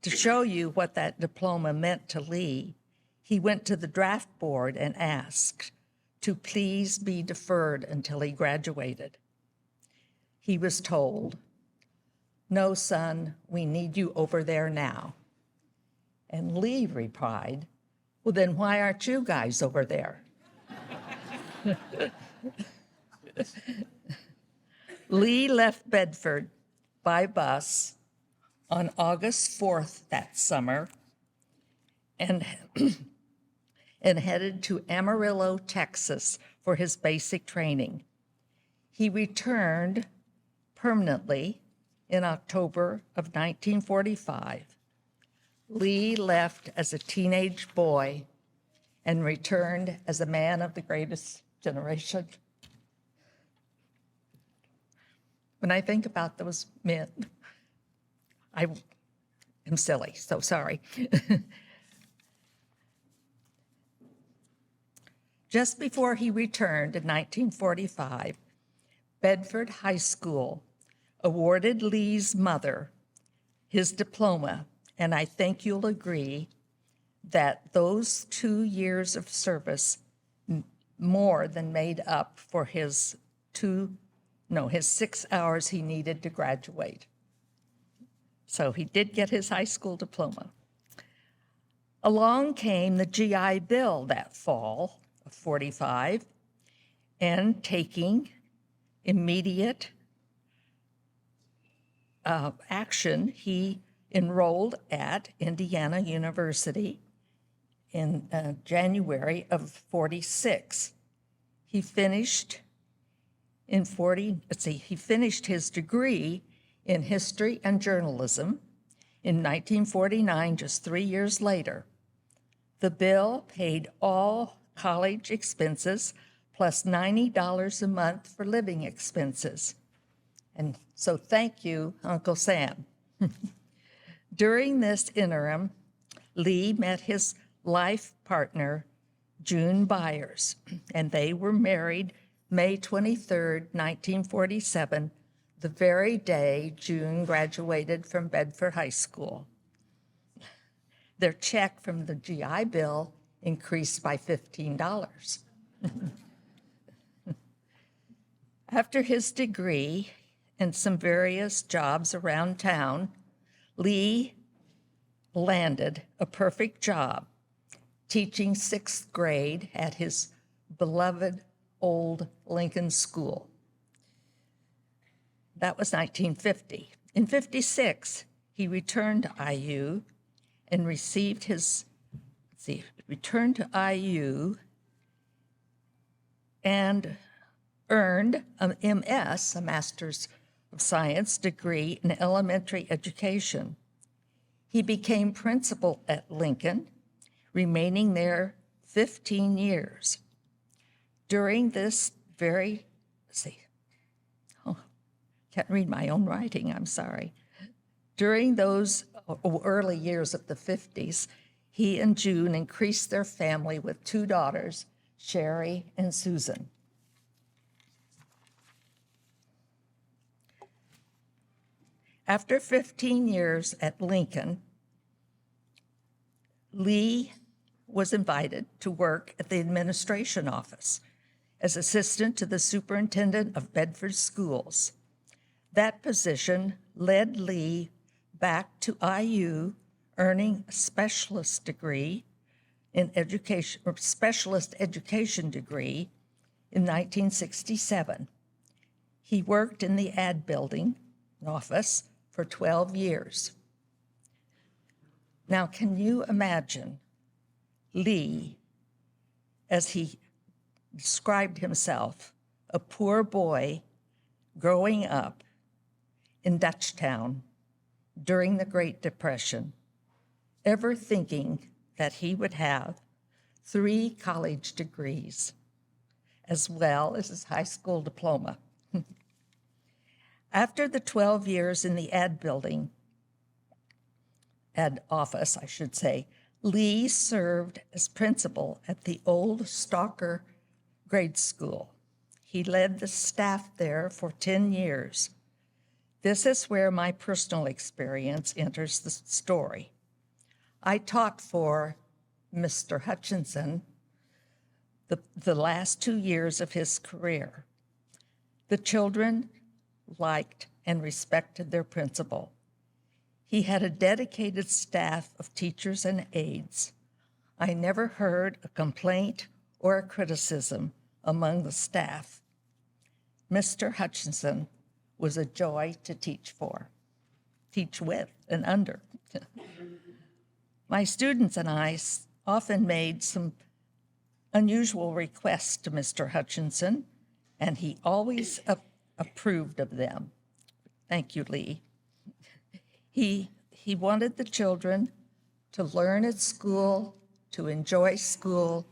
To show you what that diploma meant to Lee, he went to the draft board and asked to please be deferred until he graduated. He was told, "No, son, we need you over there now." And Lee replied, "Well, then why aren't you guys over there?" Lee left Bedford by bus on August 4th that summer and headed to Amarillo, Texas for his basic training. He returned permanently in October of 1945. Lee left as a teenage boy and returned as a man of the greatest generation. When I think about those men, I am silly, so sorry. Just before he returned in 1945, Bedford High School awarded Lee's mother his diploma, and I think you'll agree that those 2 years of service more than made up for his 6 hours he needed to graduate. So he did get his high school diploma. Along came the GI Bill that fall of 45, and taking immediate action, he enrolled at Indiana University in January of 46. He finished his degree in history and journalism in 1949, just 3 years later. The bill paid all college expenses plus $90 a month for living expenses. And so thank you, Uncle Sam. During this interim, Lee met his life partner, June Byers, and they were married May 23rd, 1947, the very day June graduated from Bedford High School. Their check from the GI Bill increased by $15. After his degree and some various jobs around town, Lee landed a perfect job teaching 6th grade at his beloved old Lincoln School. That was 1950. In 56, he returned to IU and received his, returned to IU and earned an MS, a Master's of Science degree in elementary education. He became principal at Lincoln, remaining there 15 years. During this can't read my own writing, I'm sorry. During those early years of the 50s, he and June increased their family with 2 daughters, Sherry and Susan. After 15 years at Lincoln, Lee was invited to work at the administration office as assistant to the superintendent of Bedford schools. That position led Lee back to IU, earning a specialist degree in education, or specialist education degree in 1967. He worked in the ad building office for 12 years. Now, can you imagine Lee, as he described himself, a poor boy growing up in Dutchtown during the Great Depression, ever thinking that he would have 3 college degrees as well as his high school diploma? After the 12 years in the ad building, ad office, I should say, Lee served as principal at the old Stalker grade school. He led the staff there for 10 years. This is where my personal experience enters the story. I taught for Mr. Hutchinson the last 2 years of his career. The children liked and respected their principal. He had a dedicated staff of teachers and aides. I never heard a complaint or a criticism among the staff. Mr. Hutchinson was a joy to teach with and under. My students and I often made some unusual requests to Mr. Hutchinson, and he always approved of them. Thank you, Lee. He wanted the children to learn at school, to enjoy school,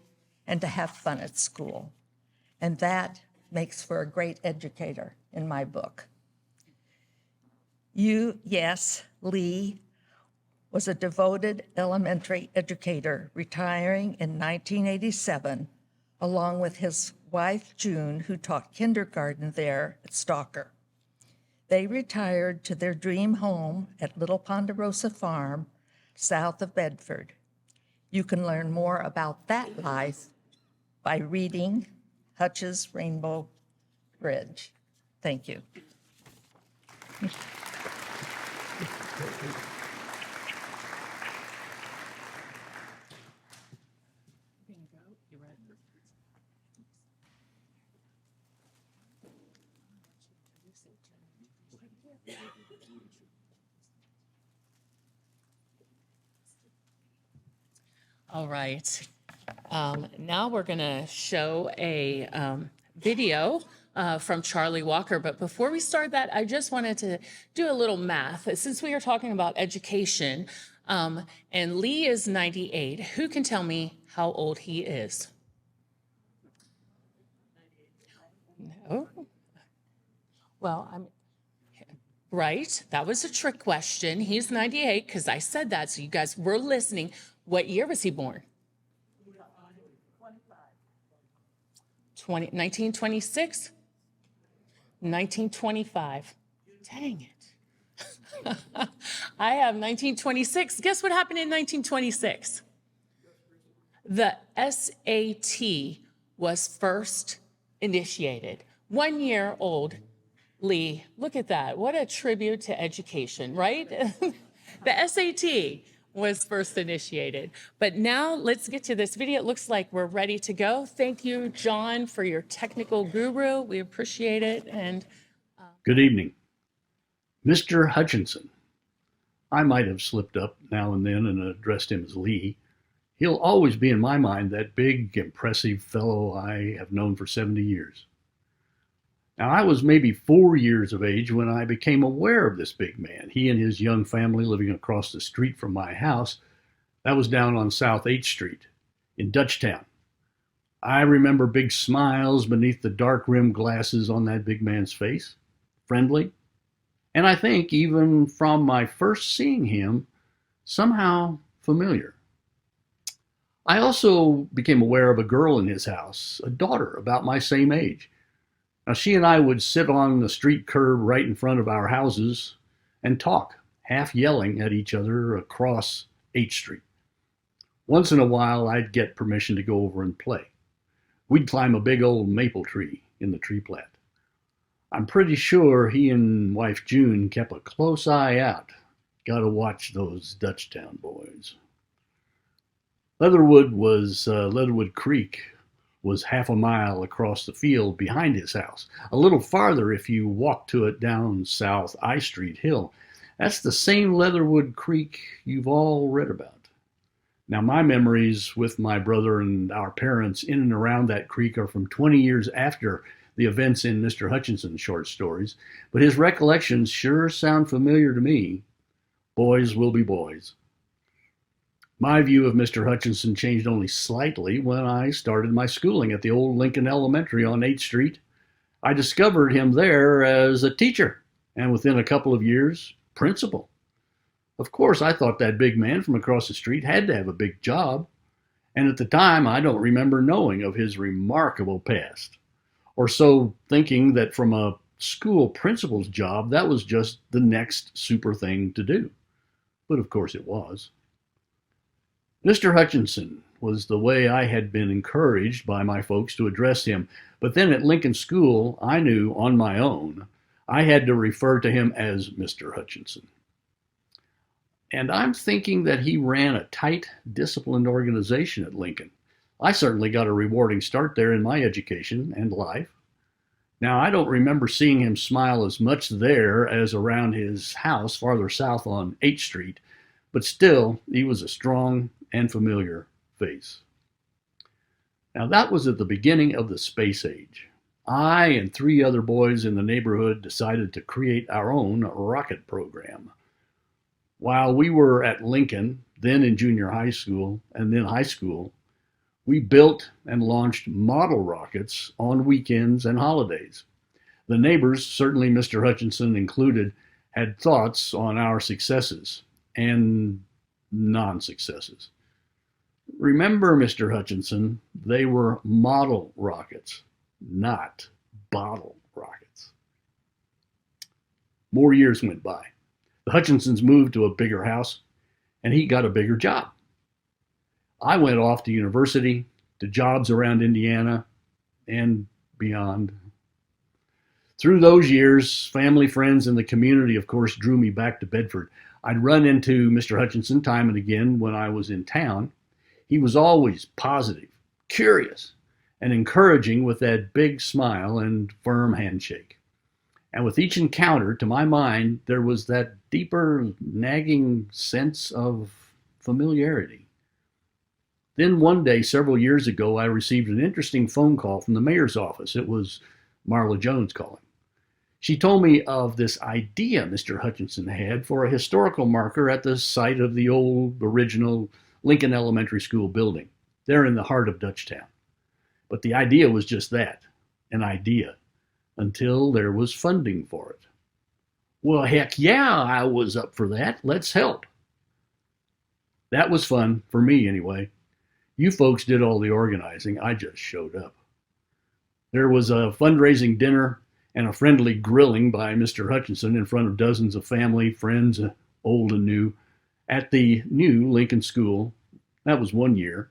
and to have fun at school. And that makes for a great educator in my book. Yes, Lee was a devoted elementary educator, retiring in 1987, along with his wife, June, who taught kindergarten there at Stalker. They retired to their dream home at Little Ponderosa Farm, south of Bedford. You can learn more about that life by reading Hutch's Rainbow Bridge. Thank you. All right. Now we're going to show a video from Charlie Walker. But before we start that, I just wanted to do a little math. Since we are talking about education, and Lee is 98, who can tell me how old he is? No? Well, I'm right. That was a trick question. He's 98 because I said that, so you guys were listening. What year was he born? 1926? 1925. Dang it. I have 1926. Guess what happened in 1926? The SAT was first initiated. 1 year old, Lee, look at that. What a tribute to education, right? The SAT was first initiated. But now let's get to this video. It looks like we're ready to go. Thank you, John, for your technical guru. We appreciate it. And good evening. Mr. Hutchinson. I might have slipped up now and then and addressed him as Lee. He'll always be in my mind that big, impressive fellow I have known for 70 years. Now, I was maybe 4 years of age when I became aware of this big man. He and his young family living across the street from my house. That was down on South 8th Street in Dutchtown. I remember big smiles beneath the dark rimmed glasses on that big man's face, friendly, and I think even from my first seeing him, somehow familiar. I also became aware of a girl in his house, a daughter about my same age. Now, she and I would sit on the street curb right in front of our houses and talk, half yelling at each other across 8th Street. Once in a while, I'd get permission to go over and play. We'd climb a big old maple tree in the tree plat. I'm pretty sure he and wife June kept a close eye out. Gotta watch those Dutchtown boys. Leatherwood Creek was half a mile across the field behind his house. A little farther if you walk to it down South I Street Hill. That's the same Leatherwood Creek you've all read about. Now, my memories with my brother and our parents in and around that creek are from 20 years after the events in Mr. Hutchinson's short stories, but his recollections sure sound familiar to me. Boys will be boys. My view of Mr. Hutchinson changed only slightly when I started my schooling at the old Lincoln Elementary on 8th Street. I discovered him there as a teacher, and within a couple of years, principal. Of course, I thought that big man from across the street had to have a big job, and at the time, I don't remember knowing of his remarkable past. or so, thinking that from a school principal's job, that was just the next super thing to do. But of course it was. Mr. Hutchinson was the way I had been encouraged by my folks to address him. But then at Lincoln School, I knew on my own I had to refer to him as Mr. Hutchinson. And I'm thinking that he ran a tight, disciplined organization at Lincoln. I certainly got a rewarding start there in my education and life. Now, I don't remember seeing him smile as much there as around his house farther south on H Street, but still, he was a strong and familiar face. Now, that was at the beginning of the space age. I and 3 other boys in the neighborhood decided to create our own rocket program. While we were at Lincoln, then in junior high school, and then high school, we built and launched model rockets on weekends and holidays. The neighbors, certainly Mr. Hutchinson included, had thoughts on our successes and non-successes. Remember, Mr. Hutchinson, they were model rockets, not bottle rockets. More years went by. The Hutchinsons moved to a bigger house, and he got a bigger job. I went off to university, to jobs around Indiana, and beyond. Through those years, family, friends, and the community, of course, drew me back to Bedford. I'd run into Mr. Hutchinson time and again when I was in town. He was always positive, curious, and encouraging with that big smile and firm handshake. And with each encounter, to my mind, there was that deeper, nagging sense of familiarity. Then one day, several years ago, I received an interesting phone call from the mayor's office. It was Marla Jones calling. She told me of this idea Mr. Hutchinson had for a historical marker at the site of the old, original Lincoln Elementary School building, there in the heart of Dutchtown. But the idea was just that, an idea, until there was funding for it. Well, heck yeah, I was up for that. Let's help. That was fun, for me anyway. You folks did all the organizing. I just showed up. There was a fundraising dinner and a friendly grilling by Mr. Hutchinson in front of dozens of family, friends, old and new, at the new Lincoln School. That was one year.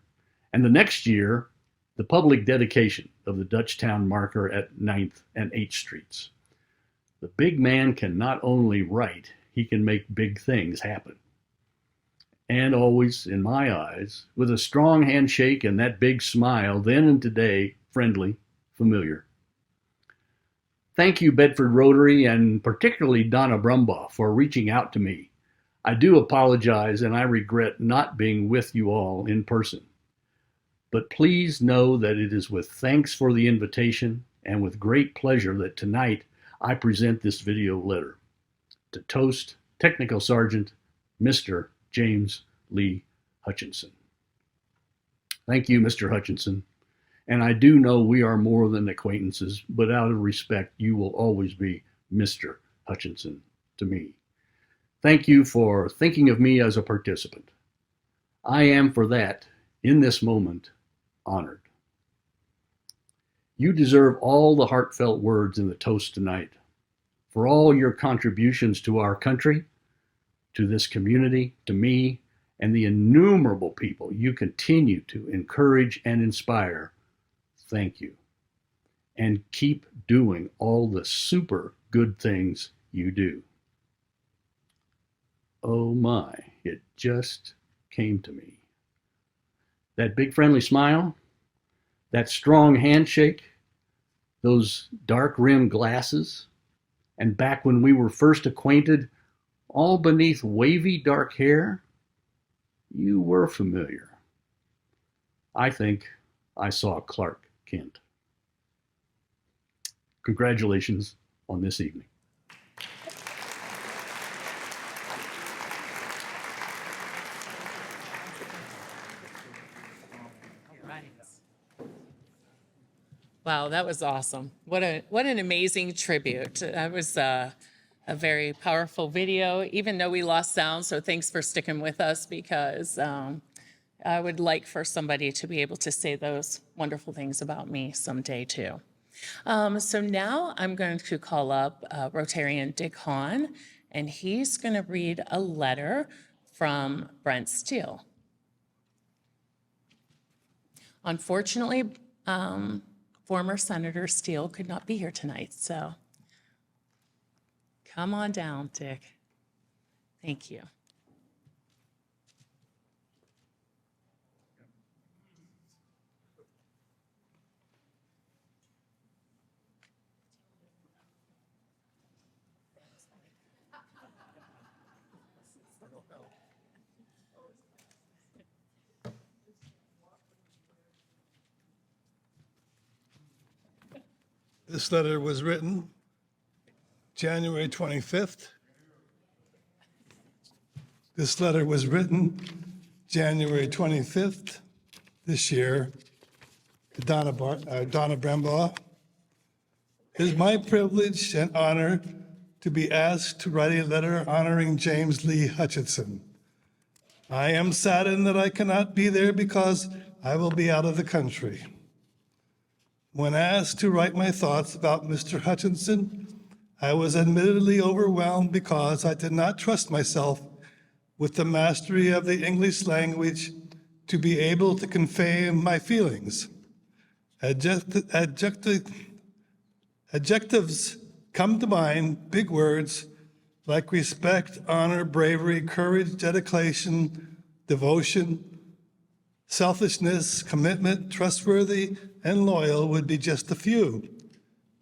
And the next year, the public dedication of the Dutchtown marker at 9th and 8th Streets. The big man can not only write, he can make big things happen. And always, in my eyes, with a strong handshake and that big smile, then and today, friendly, familiar. Thank you, Bedford Rotary, and particularly Donna Brumbaugh, for reaching out to me. I do apologize, and I regret not being with you all in person. But please know that it is with thanks for the invitation and with great pleasure that tonight I present this video letter to toast Technical Sergeant Mr. James Lee Hutchinson. Thank you, Mr. Hutchinson. And I do know we are more than acquaintances, but out of respect, you will always be Mr. Hutchinson to me. Thank you for thinking of me as a participant. I am for that, in this moment, honored. You deserve all the heartfelt words in the toast tonight, for all your contributions to our country, to this community, to me, and the innumerable people you continue to encourage and inspire. Thank you. And keep doing all the super good things you do. Oh my, it just came to me. That big friendly smile, that strong handshake, those dark rimmed glasses, and back when we were first acquainted, all beneath wavy dark hair, you were familiar. I think I saw Clark Kent. Congratulations on this evening. Wow, that was awesome. What an amazing tribute. That was a very powerful video, even though we lost sound. So thanks for sticking with us, because I would like for somebody to be able to say those wonderful things about me someday too. So now I'm going to call up Rotarian Dick Hahn, and he's going to read a letter from Brent Steele. Unfortunately, former Senator Steele could not be here tonight, so come on down, Dick. Thank you. This letter was written January 25th. This letter was written January 25th this year to Donna Brembaugh. It is my privilege and honor to be asked to write a letter honoring James Lee Hutchinson. I am saddened that I cannot be there because I will be out of the country. When asked to write my thoughts about Mr. Hutchinson, I was admittedly overwhelmed because I did not trust myself with the mastery of the English language to be able to convey my feelings. Adjectives come to mind, big words like respect, honor, bravery, courage, dedication, devotion, selfishness, commitment, trustworthy, and loyal would be just a few.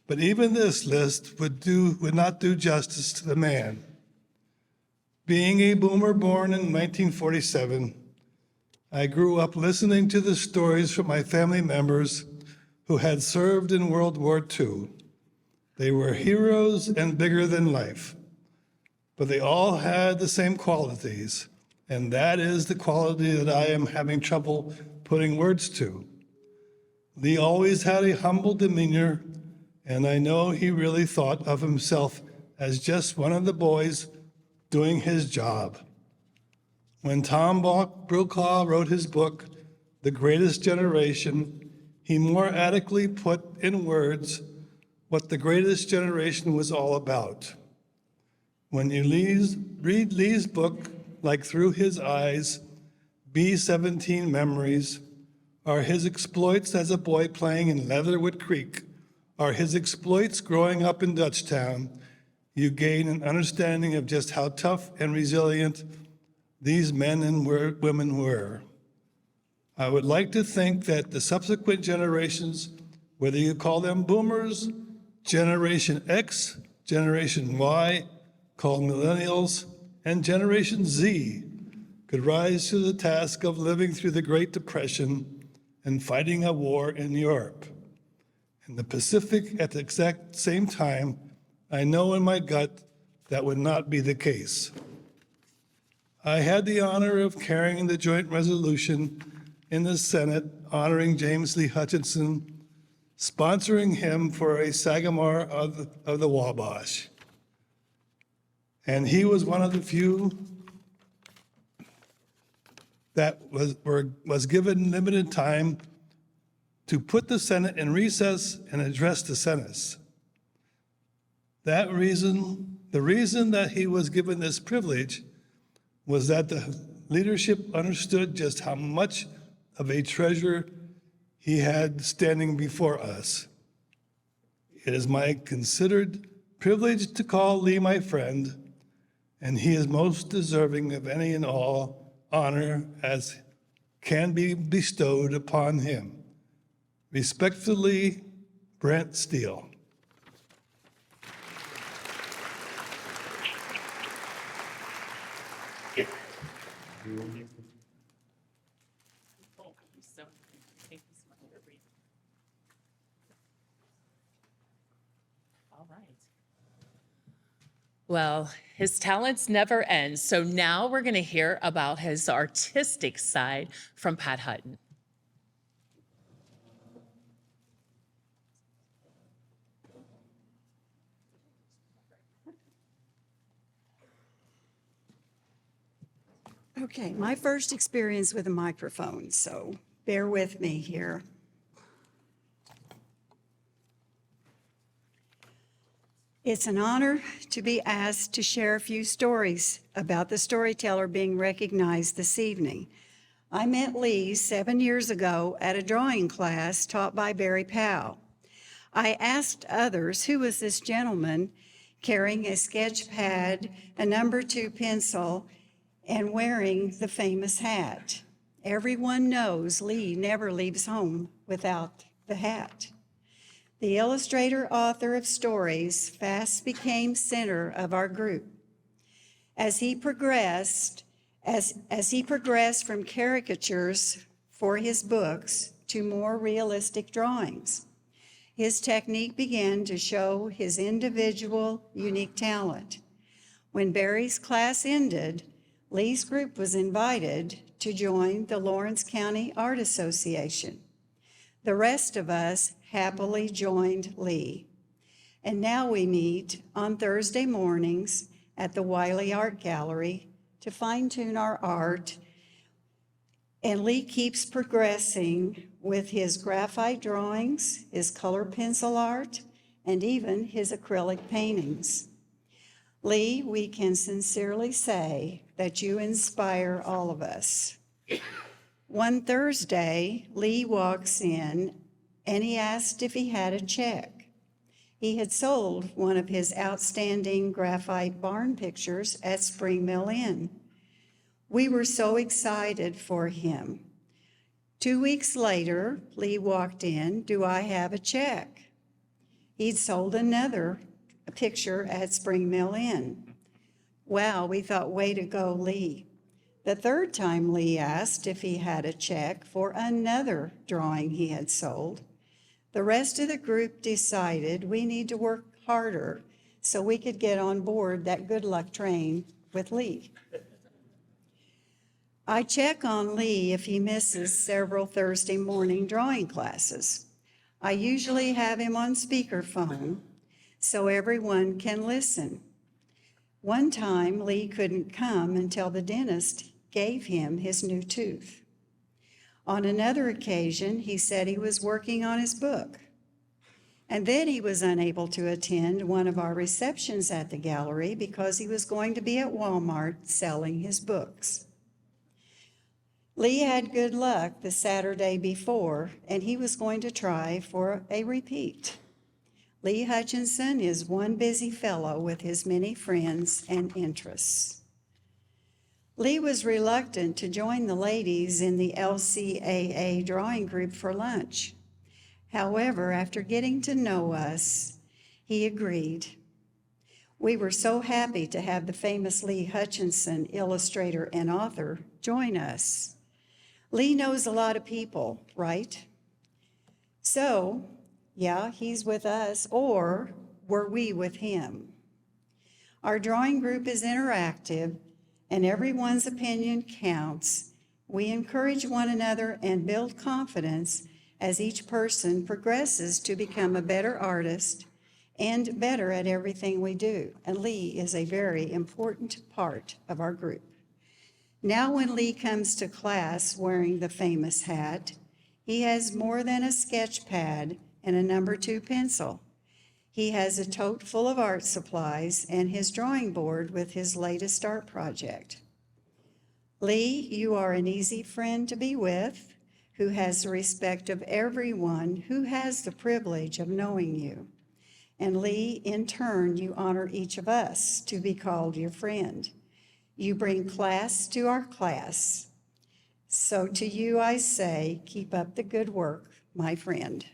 But even this list would not do justice to the man. Being a boomer born in 1947, I grew up listening to the stories from my family members who had served in World War II. They were heroes and bigger than life, but they all had the same qualities, and that is the quality that I am having trouble putting words to. Lee always had a humble demeanor, and I know he really thought of himself as just one of the boys doing his job. When Tom Brokaw wrote his book, The Greatest Generation, he more adequately put in words what the greatest generation was all about. When you read Lee's book, like Through His Eyes, B-17 Memories, are his exploits as a boy playing in Leatherwood Creek, are his exploits growing up in Dutchtown, you gain an understanding of just how tough and resilient these men and women were. I would like to think that the subsequent generations, whether you call them boomers, Generation X, Generation Y, called millennials, and Generation Z, could rise to the task of living through the Great Depression and fighting a war in Europe. In the Pacific at the exact same time, I know in my gut that would not be the case. I had the honor of carrying the joint resolution in the Senate honoring James Lee Hutchinson, sponsoring him for a Sagamore of the Wabash. And he was one of the few that was given limited time to put the Senate in recess and address the Senate. The reason that he was given this privilege was that the leadership understood just how much of a treasure he had standing before us. It is my considered privilege to call Lee my friend, and he is most deserving of any and all honor as can be bestowed upon him. Respectfully, Brent Steele. All right. Well, his talents never end. So now we're going to hear about his artistic side from Pat Hutton. Okay, my first experience with a microphone, so bear with me here. It's an honor to be asked to share a few stories about the storyteller being recognized this evening. I met Lee 7 years ago at a drawing class taught by Barry Powell. I asked others, who was this gentleman carrying a sketch pad, a number 2 pencil, and wearing the famous hat? Everyone knows Lee never leaves home without the hat. The illustrator author of stories fast became center of our group. As he progressed from caricatures for his books to more realistic drawings, his technique began to show his individual, unique talent. When Barry's class ended, Lee's group was invited to join the Lawrence County Art Association. The rest of us happily joined Lee. And now we meet on Thursday mornings at the Wiley Art Gallery to fine-tune our art. And Lee keeps progressing with his graphite drawings, his color pencil art, and even his acrylic paintings. Lee, we can sincerely say that you inspire all of us. One Thursday, Lee walks in and he asked if he had a check. He had sold one of his outstanding graphite barn pictures at Spring Mill Inn. We were so excited for him. 2 weeks later, Lee walked in, "Do I have a check?" He'd sold another picture at Spring Mill Inn. Wow, we thought, way to go, Lee. The third time Lee asked if he had a check for another drawing he had sold. The rest of the group decided we need to work harder so we could get on board that good luck train with Lee. I check on Lee if he misses several Thursday morning drawing classes. I usually have him on speakerphone so everyone can listen. One time, Lee couldn't come until the dentist gave him his new tooth. On another occasion, he said he was working on his book. And then he was unable to attend one of our receptions at the gallery because he was going to be at Walmart selling his books. Lee had good luck the Saturday before, and he was going to try for a repeat. Lee Hutchinson is one busy fellow with his many friends and interests. Lee was reluctant to join the ladies in the LCAA drawing group for lunch. However, after getting to know us, he agreed. We were so happy to have the famous Lee Hutchinson, illustrator and author, join us. Lee knows a lot of people, right? So, yeah, he's with us, or were we with him? Our drawing group is interactive, and everyone's opinion counts. We encourage one another and build confidence as each person progresses to become a better artist and better at everything we do. And Lee is a very important part of our group. Now when Lee comes to class wearing the famous hat, he has more than a sketch pad and a number 2 pencil. He has a tote full of art supplies and his drawing board with his latest art project. Lee, you are an easy friend to be with, who has the respect of everyone who has the privilege of knowing you. And Lee, in turn, you honor each of us to be called your friend. You bring class to our class. So to you I say, keep up the good work, my friend.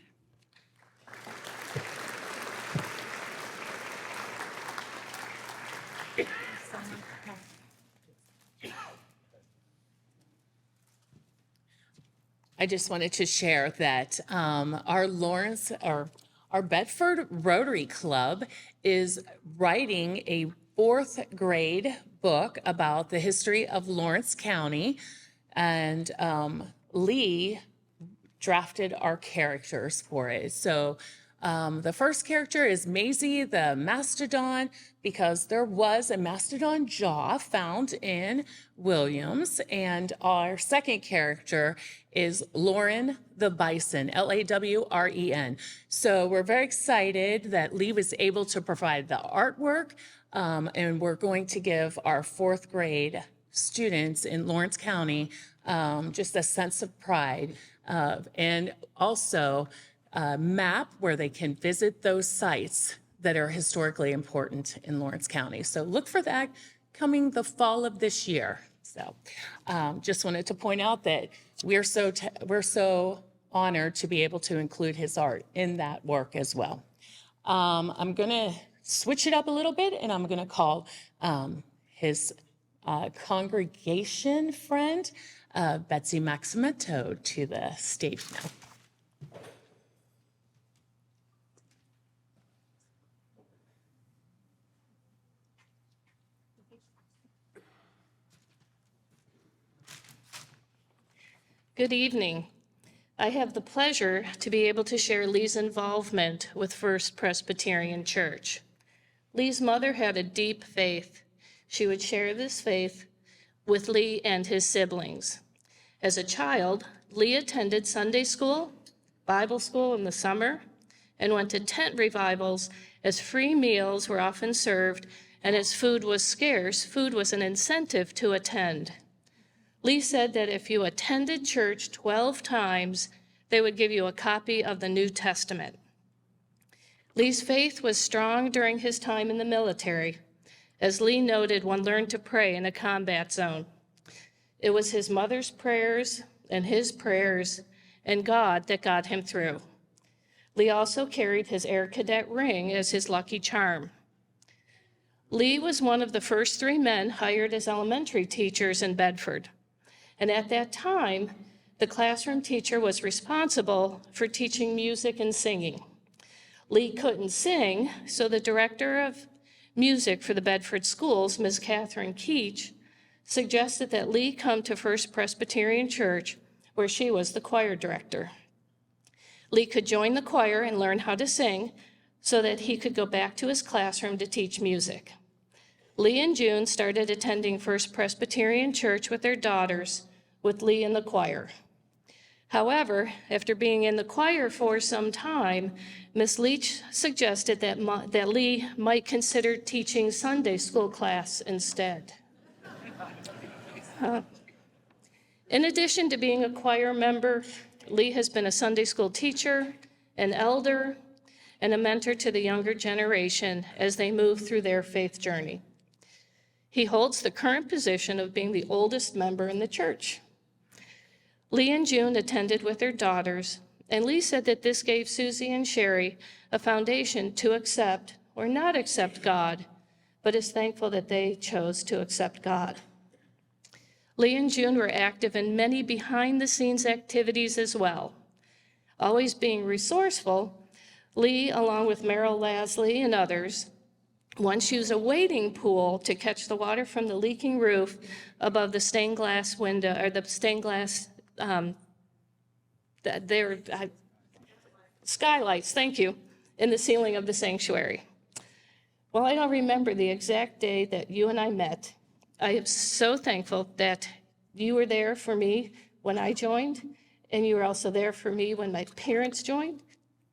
I just wanted to share that our Bedford Rotary Club is writing a 4th grade book about the history of Lawrence County, and Lee drafted our characters for it. So The first character is Maisie the mastodon, because there was a mastodon jaw found in Williams. And our second character is Lauren the bison, Lawren. So we're very excited that Lee was able to provide the artwork, and we're going to give our fourth grade students in Lawrence County just a sense of pride, and also a map where they can visit those sites that are historically important in Lawrence County. So look for that coming the fall of this year. So just wanted to point out that we're so honored to be able to include his art in that work as well. I'm going to switch it up a little bit, and I'm going to call his congregation friend, Betsy Maximento, to the stage now. Good evening. I have the pleasure to be able to share Lee's involvement with First Presbyterian Church. Lee's mother had a deep faith. She would share this faith with Lee and his siblings. As a child, Lee attended Sunday school, Bible school in the summer, and went to tent revivals as free meals were often served, and as food was scarce, food was an incentive to attend. Lee said that if you attended church 12 times, they would give you a copy of the New Testament. Lee's faith was strong during his time in the military. As Lee noted, one learned to pray in a combat zone. It was his mother's prayers and his prayers and God that got him through. Lee also carried his Air Cadet ring as his lucky charm. Lee was one of the first 3 men hired as elementary teachers in Bedford. And at that time, the classroom teacher was responsible for teaching music and singing. Lee couldn't sing, so the director of music for the Bedford schools, Ms. Catherine Keach, suggested that Lee come to First Presbyterian Church, where she was the choir director. Lee could join the choir and learn how to sing so that he could go back to his classroom to teach music. Lee and June started attending First Presbyterian Church with their daughters, with Lee in the choir. However, after being in the choir for some time, Ms. Leach suggested that Lee might consider teaching Sunday school class instead. In addition to being a choir member, Lee has been a Sunday school teacher, an elder, and a mentor to the younger generation as they move through their faith journey. He holds the current position of being the oldest member in the church. Lee and June attended with their daughters, and Lee said that this gave Susie and Sherry a foundation to accept or not accept God, but is thankful that they chose to accept God. Lee and June were active in many behind-the-scenes activities as well. Always being resourceful, Lee, along with Merrill Lasley and others, once used a wading pool to catch the water from the leaking roof above the stained glass window, or the stained glass skylights, thank you, in the ceiling of the sanctuary. Well, I don't remember the exact day that you and I met. I am so thankful that you were there for me when I joined, and you were also there for me when my parents joined.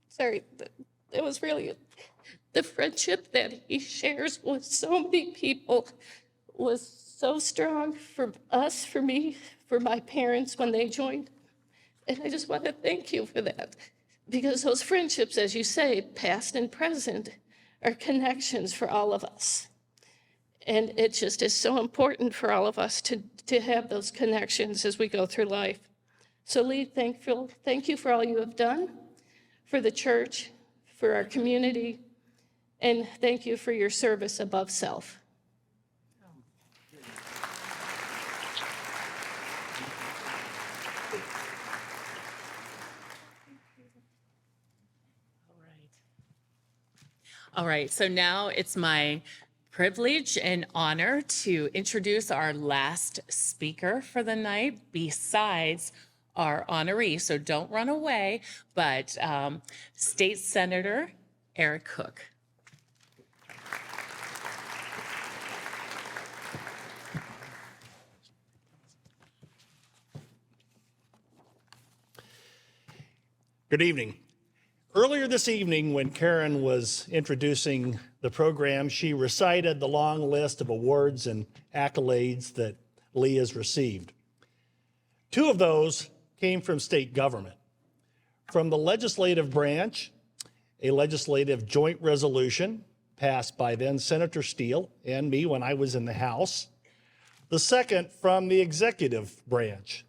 Sorry, but it was really the friendship that he shares with so many people was so strong for us, for me, for my parents when they joined. And I just want to thank you for that, because those friendships, as you say, past and present, are connections for all of us. And it just is so important for all of us to have those connections as we go through life. So Lee, thank you for all you have done for the church, for our community, and thank you for your service above self. All right, so now it's my privilege and honor to introduce our last speaker for the night, besides our honoree, so don't run away, but State Senator Eric Cook. Good evening. Earlier this evening, when Karen was introducing the program, she recited the long list of awards and accolades that Lee has received. 2 of those came from state government. From the legislative branch, a legislative joint resolution passed by then Senator Steele and me when I was in the House. The second from the executive branch,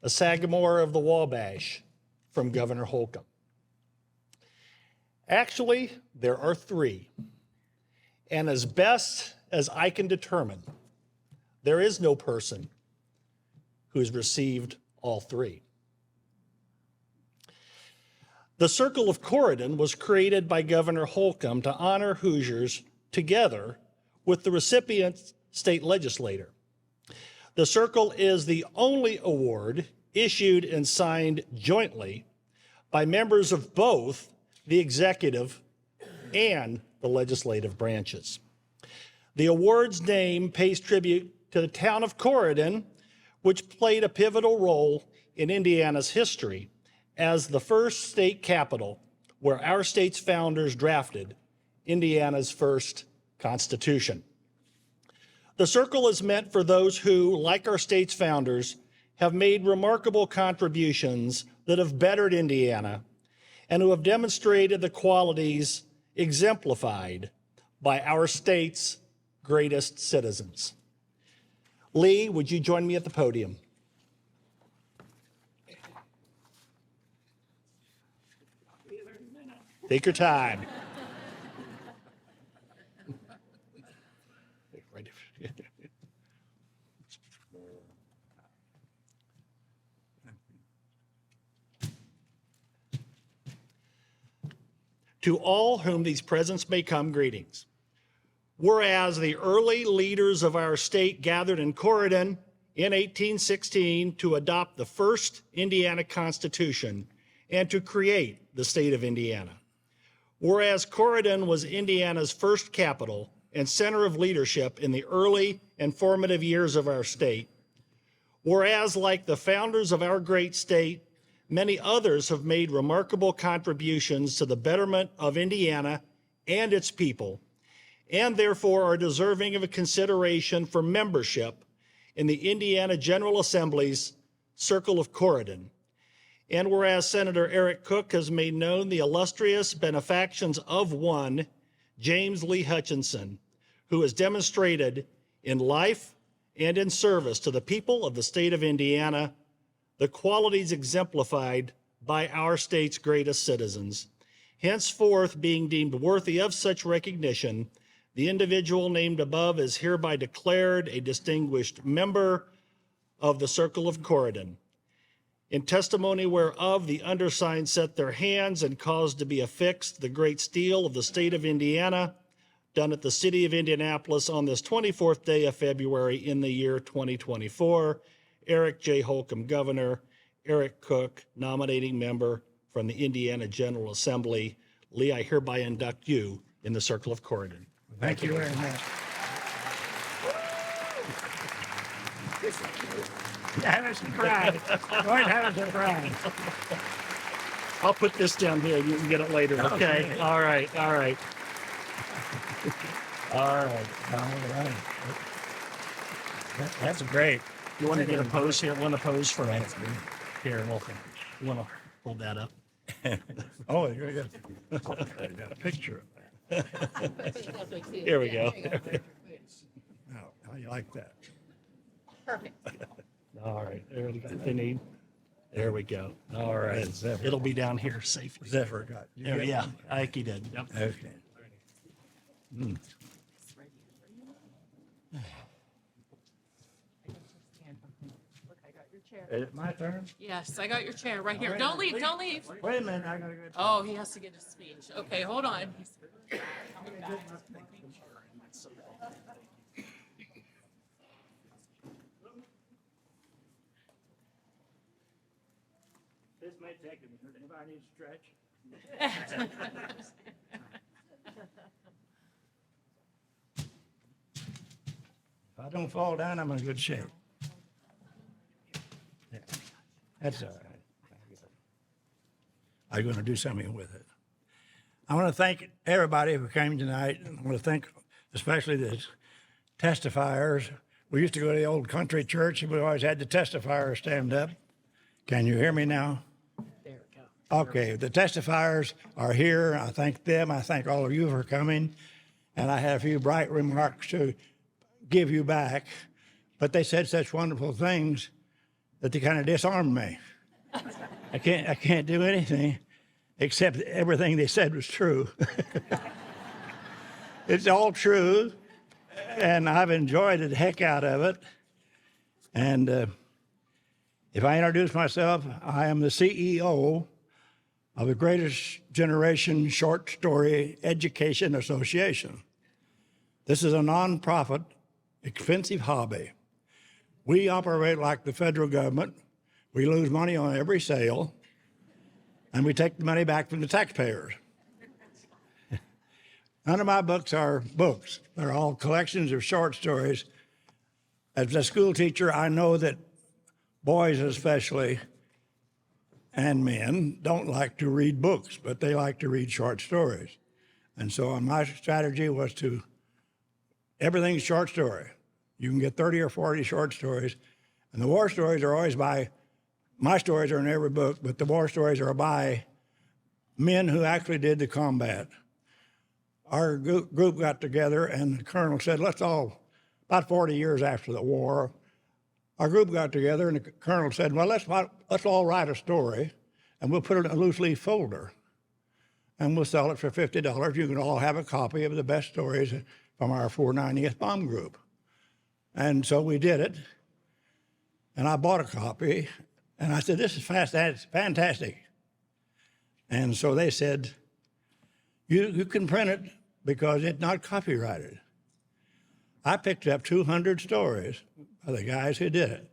a Sagamore of the Wabash from Governor Holcomb. Actually, there are 3. And as best as I can determine, there is no person who's received all 3. The Circle of Corydon was created by Governor Holcomb to honor Hoosiers together with the recipient state legislator. The Circle is the only award issued and signed jointly by members of both the executive and the legislative branches. The award's name pays tribute to the town of Corydon, which played a pivotal role in Indiana's history as the first state capital where our state's founders drafted Indiana's first constitution. The Circle is meant for those who, like our state's founders, have made remarkable contributions that have bettered Indiana and who have demonstrated the qualities exemplified by our state's greatest citizens. Lee, would you join me at the podium? Take your time. To all whom these presents may come, greetings. Whereas the early leaders of our state gathered in Corydon in 1816 to adopt the first Indiana Constitution and to create the state of Indiana. Whereas Corydon was Indiana's first capital and center of leadership in the early and formative years of our state. Whereas, like the founders of our great state, many others have made remarkable contributions to the betterment of Indiana and its people, and therefore are deserving of a consideration for membership in the Indiana General Assembly's Circle of Corydon. And whereas Senator Eric Cook has made known the illustrious benefactions of one, James Lee Hutchinson, who has demonstrated in life and in service to the people of the state of Indiana the qualities exemplified by our state's greatest citizens. Henceforth, being deemed worthy of such recognition, the individual named above is hereby declared a distinguished member of the Circle of Corydon. In testimony whereof the undersigned set their hands and caused to be affixed the great seal of the state of Indiana, done at the city of Indianapolis on this 24th day of February in the year 2024. Eric J. Holcomb, Governor. Eric Cook, nominating member from the Indiana General Assembly. Lee, I hereby induct you in the Circle of Corydon. Thank you very much. Have a surprise. Going to have a surprise. I'll put this down here. You can get it later. Okay. All right. All right. All right. That's great. You want to get a pose here? Want to pose for us? Here, welcome. You want to hold that up? Oh, you got a picture of that. Here we go. How you like that? Perfect. All right. There we go. They need. There we go. All right. Zephyr. It'll be down here safely. Zephyr got you. There, yeah, Ike did. Yep. Okay. Is it my turn? Yes, I got your chair right here. Don't leave, don't leave. Wait a minute, I gotta go. Oh, he has to get his speech. Okay, hold on. may take a minute if I need to stretch. If I don't fall down, I'm in good shape. Yeah. That's all right. I'm going to do something with it. I want to thank everybody who came tonight. I want to thank especially the testifiers. We used to go to the old country church, and we always had the testifiers stand up. Can you hear me now? There we go. Okay, the testifiers are here. I thank them. I thank all of you for coming. And I have a few bright remarks to give you back. But they said such wonderful things that they kind of disarmed me. I can't do anything except everything they said was true. It's all true, and I've enjoyed the heck out of it. And if I introduce myself, I am the CEO of the Greatest Generation Short Story Education Association. This is a nonprofit, expensive hobby. We operate like the federal government. We lose money on every sale, and we take the money back from the taxpayers. None of my books are books. They're all collections of short stories. As a school teacher, I know that boys especially, and men, don't like to read books, but they like to read short stories. And so my strategy was to, everything's short story. You can get 30 or 40 short stories, and the war stories are always by, my stories are in every book, but the war stories are by men who actually did the combat. Our group got together, and the colonel said, let's all, about 40 years after the war, our group got together, and the colonel said, well, let's all write a story, and we'll put it in a loose leaf folder, and we'll sell it for $50. You can all have a copy of the best stories from our 490th Bomb Group. And so we did it, and I bought a copy, and I said, this is fantastic. And so they said, you can print it because it's not copyrighted. I picked up 200 stories by the guys who did it.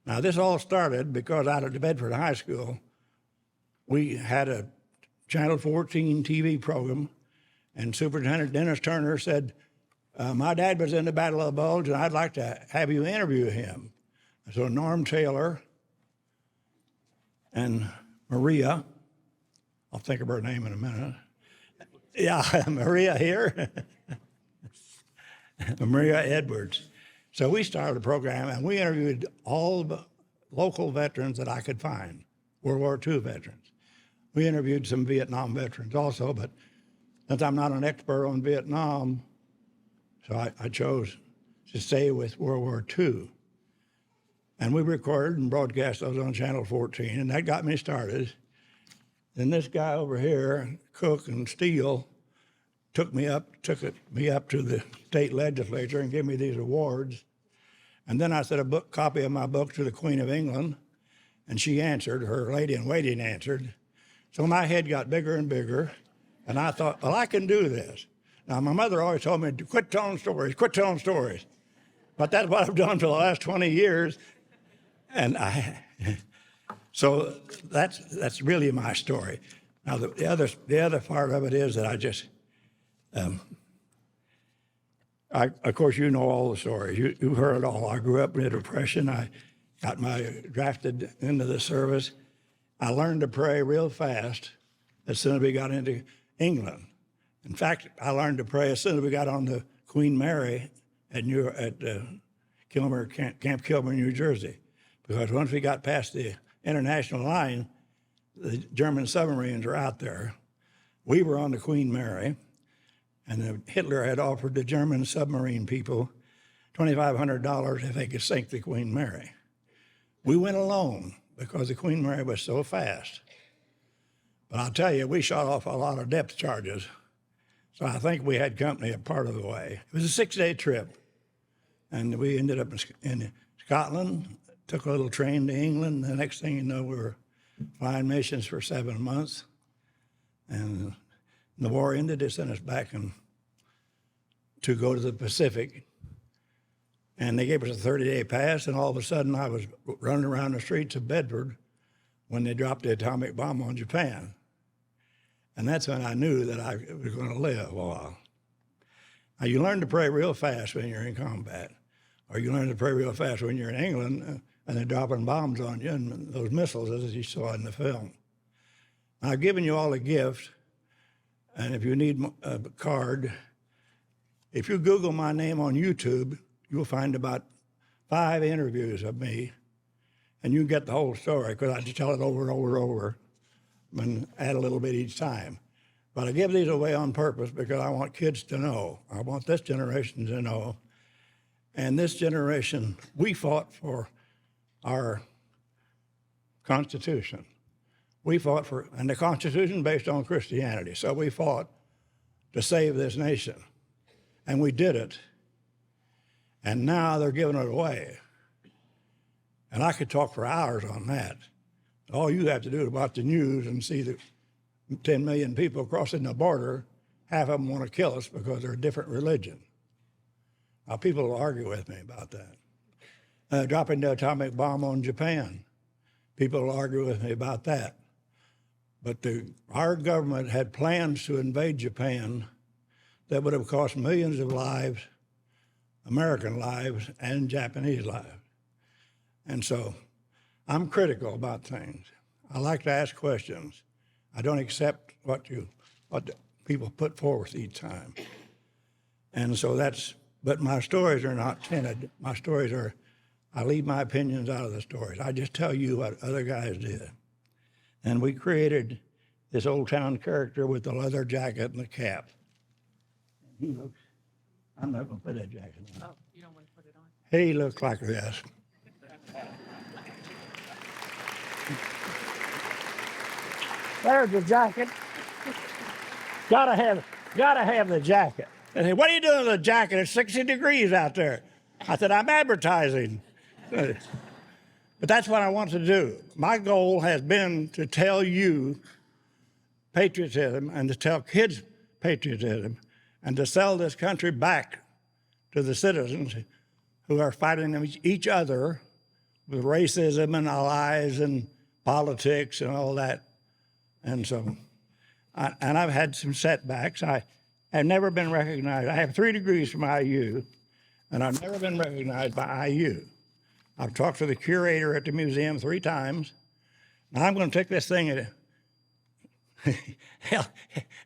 Now, this all started because out at the Bedford High School, we had a Channel 14 TV program, and Superintendent Dennis Turner said, my dad was in the Battle of the Bulge, and I'd like to have you interview him. And so Norm Taylor and Maria, I'll think of her name in a minute. Yeah, Maria here. Maria Edwards. So we started a program, and we interviewed all the local veterans that I could find, World War II veterans. We interviewed some Vietnam veterans also, but since I'm not an expert on Vietnam, so I chose to stay with World War II. And we recorded and broadcast those on Channel 14, and that got me started. Then this guy over here, Cook and Steele, took me up to the state legislature and gave me these awards. And then I sent a copy of my book to the Queen of England, and she answered, her lady-in-waiting answered. So my head got bigger and bigger, and I thought, well, I can do this. Now, my mother always told me to quit telling stories. But that's what I've done for the last 20 years. And so that's really my story. Now, the other part of it is that I just, of course, you know all the stories. You heard it all. I grew up in the Depression. I got drafted into the service. I learned to pray real fast as soon as we got into England. In fact, I learned to pray as soon as we got on the Queen Mary at Camp Kilmer, New Jersey. Because once we got past the international line, the German submarines were out there. We were on the Queen Mary, and Hitler had offered the German submarine people $2,500 if they could sink the Queen Mary. We went alone because the Queen Mary was so fast. But I'll tell you, we shot off a lot of depth charges. So I think we had company a part of the way. It was a 6-day trip. And we ended up in Scotland, took a little train to England. The next thing you know, we were flying missions for 7 months. And the war ended, they sent us back to go to the Pacific. And they gave us a 30-day pass, and all of a sudden I was running around the streets of Bedford when they dropped the atomic bomb on Japan. And that's when I knew that I was going to live a while. Now, you learn to pray real fast when you're in combat, or you learn to pray real fast when you're in England and they're dropping bombs on you and those missiles, as you saw in the film. I've given you all a gift, and if you need a card, if you Google my name on YouTube, you'll find about 5 interviews of me, and you get the whole story, because I just tell it over and over and over and add a little bit each time. But I give these away on purpose because I want kids to know. I want this generation to know. And this generation, we fought for our Constitution. We fought for, and the Constitution based on Christianity. So we fought to save this nation. And we did it. And now they're giving it away. And I could talk for hours on that. All you have to do is watch the news and see the 10 million people crossing the border. Half of them want to kill us because they're a different religion. Now, people will argue with me about that. Dropping the atomic bomb on Japan. People will argue with me about that. But our government had plans to invade Japan that would have cost millions of lives, American lives, and Japanese lives. And so I'm critical about things. I like to ask questions. I don't accept what people put forth each time. And so but my stories are not tinted. My stories are, I leave my opinions out of the stories. I just tell you what other guys did. And we created this old town character with the leather jacket and the cap. And he looks, I'm not gonna put that jacket on. Oh, you don't want to put it on? He looks like this. There's the jacket. Gotta have the jacket. They say, what are you doing with the jacket? It's 60 degrees out there. I said, I'm advertising. But that's what I want to do. My goal has been to tell you patriotism and to tell kids patriotism and to sell this country back to the citizens who are fighting each other with racism and lies and politics and all that. And so, I've had some setbacks. I have never been recognized. I have 3 degrees from IU, and I've never been recognized by IU. I've talked to the curator at the museum 3 times. Now I'm going to take this thing,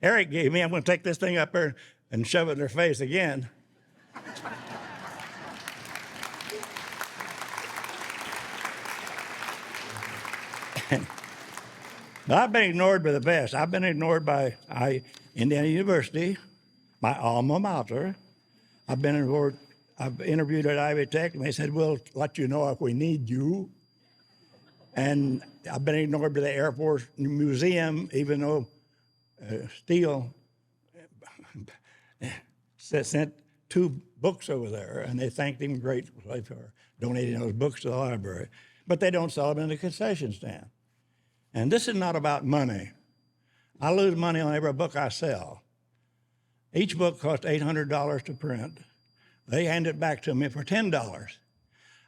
Eric gave me, I'm going to take this thing up there and shove it in their face again. But I've been ignored by the best. I've been ignored by Indiana University, my alma mater. I've interviewed at Ivy Tech, and they said, we'll let you know if we need you. And I've been ignored by the Air Force Museum, even though Steele sent 2 books over there, and they thanked him greatly for donating those books to the library. But they don't sell them in the concession stand. And this is not about money. I lose money on every book I sell. Each book costs $800 to print. They hand it back to me for $10.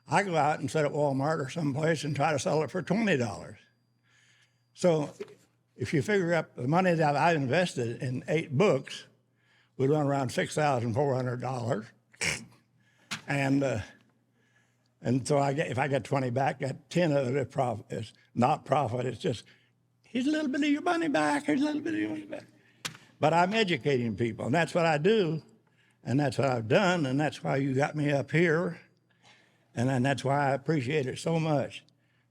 I go out and sit at Walmart or someplace and try to sell it for $20. So if you figure up the money that I invested in 8 books, we run around $6,400. And so if I get 20 back, that 10 of it is not profit. It's just, here's a little bit of your money back, here's a little bit of your money back. But I'm educating people, and that's what I do, and that's what I've done, and that's why you got me up here, and that's why I appreciate it so much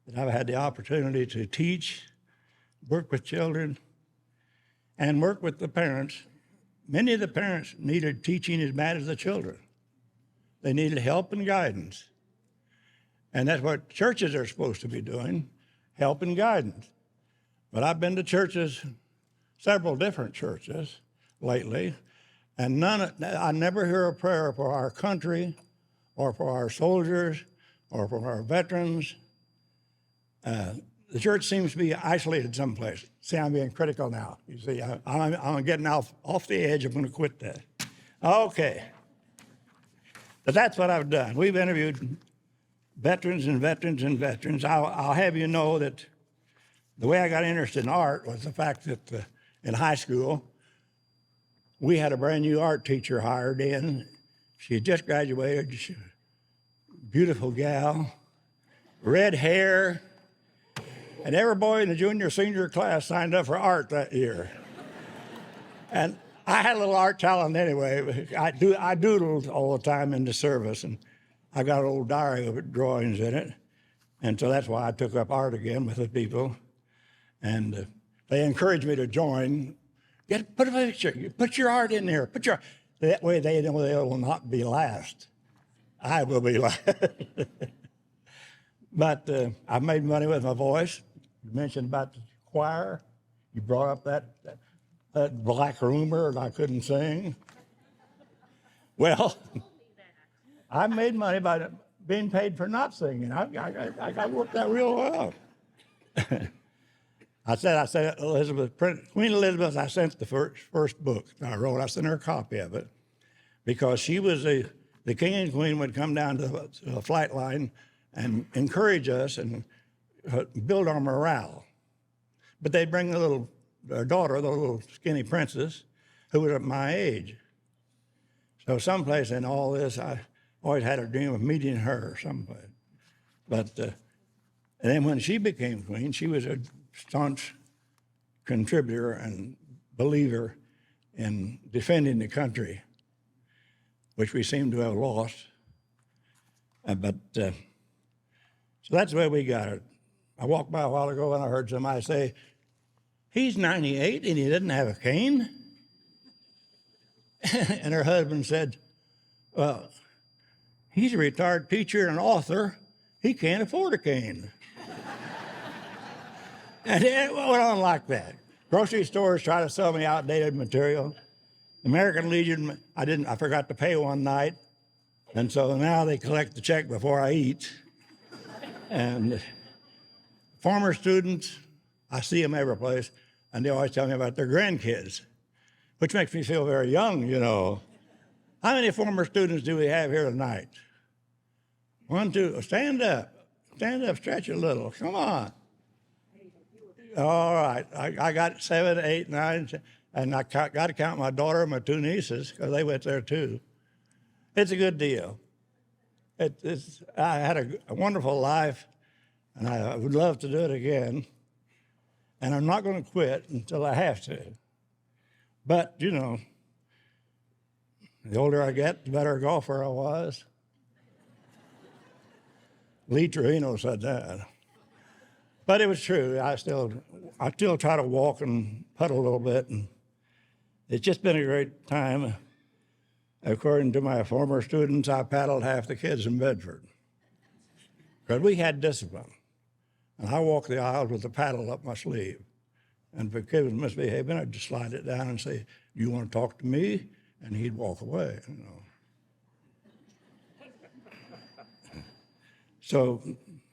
that I've had the opportunity to teach, work with children, and work with the parents. Many of the parents needed teaching as bad as the children. They needed help and guidance. And that's what churches are supposed to be doing, help and guidance. But I've been to churches, several different churches lately, and I never hear a prayer for our country or for our soldiers or for our veterans. The church seems to be isolated someplace. See, I'm being critical now. You see, I'm getting off the edge. I'm going to quit that. Okay. But that's what I've done. We've interviewed veterans and veterans and veterans. I'll have you know that The way I got interested in art was the fact that in high school, we had a brand new art teacher hired in. She had just graduated, beautiful gal, red hair, and every boy in the junior, senior class signed up for art that year. And I had a little art talent anyway. I doodled all the time in the service, and I got an old diary with drawings in it. And so that's why I took up art again with the people. And they encouraged me to join. Put a picture, put your art in there. That way they know they will not be last. I will be last. But I've made money with my voice. You mentioned about the choir. You brought up that black rumor that I couldn't sing. Well, I made money by being paid for not singing. I worked that real well. I said, Queen Elizabeth, I sent the first book I wrote. I sent her a copy of it because she was the king and queen would come down to the flight line and encourage us and build our morale. But they'd bring their daughter, the little skinny princess, who was at my age. So someplace in all this, I always had a dream of meeting her someplace. But and then when she became queen, she was a staunch contributor and believer in defending the country, which we seem to have lost. So that's the way we got it. I walked by a while ago and I heard somebody say, "He's 98 and he doesn't have a cane?" And her husband said, "Well, he's a retired teacher and author. He can't afford a cane." And it went on like that. Grocery stores try to sell me outdated material. American Legion, I forgot to pay one night. And so now they collect the check before I eat. And former students, I see them every place, and they always tell me about their grandkids, which makes me feel very young, you know. How many former students do we have here tonight? 1, 2, stand up, stretch a little, come on. All right, I got 7, 8, 9, and I got to count my daughter and my 2 nieces because they went there too. It's a good deal. I had a wonderful life, and I would love to do it again. And I'm not going to quit until I have to. But, you know, the older I get, the better golfer I was. Lee Trevino said that. But it was true. I still try to walk and putt a little bit, and it's just been a great time. According to my former students, I paddled half the kids in Bedford because we had discipline. And I walked the aisles with the paddle up my sleeve. And if a kid was misbehaving, I'd just slide it down and say, "Do you want to talk to me?" And he'd walk away, you know. So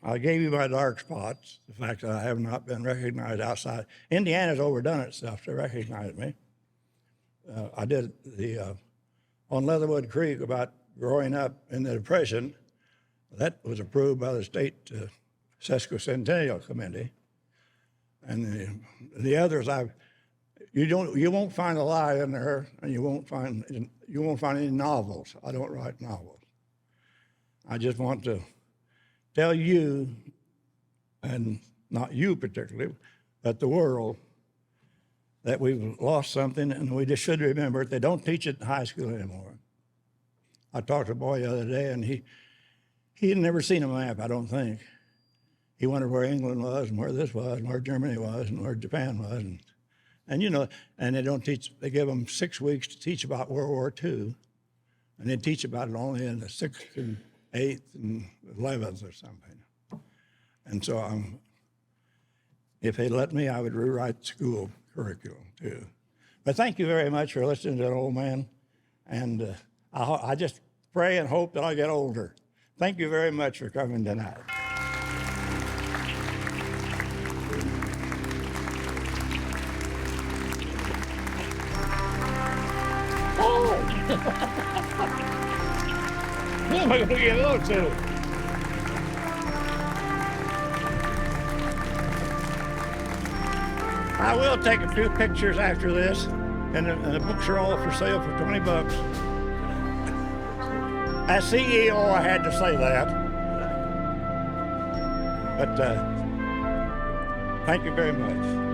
I gave you my dark spots, the fact that I have not been recognized outside. Indiana's overdone itself to recognize me. I did on Leatherwood Creek about growing up in the Depression. That was approved by the state Sesquicentennial Committee. And the others, you won't find a lie in there, and you won't find any novels. I don't write novels. I just want to tell you, and not you particularly, but the world, that we've lost something, and we just should remember it. They don't teach it in high school anymore. I talked to a boy the other day, and he had never seen a map, I don't think. He wondered where England was, and where this was, and where Germany was, and where Japan was. And you know, and they give them 6 weeks to teach about World War II, and they teach about it only in the 6th and 8th and 11th or something. And so if they let me, I would rewrite school curriculum too. But thank you very much for listening to that old man. And I just pray and hope that I get older. Thank you very much for coming tonight. Look at those two. I will take a few pictures after this, and the books are all for sale for $20. As CEO, I had to say that. But thank you very much.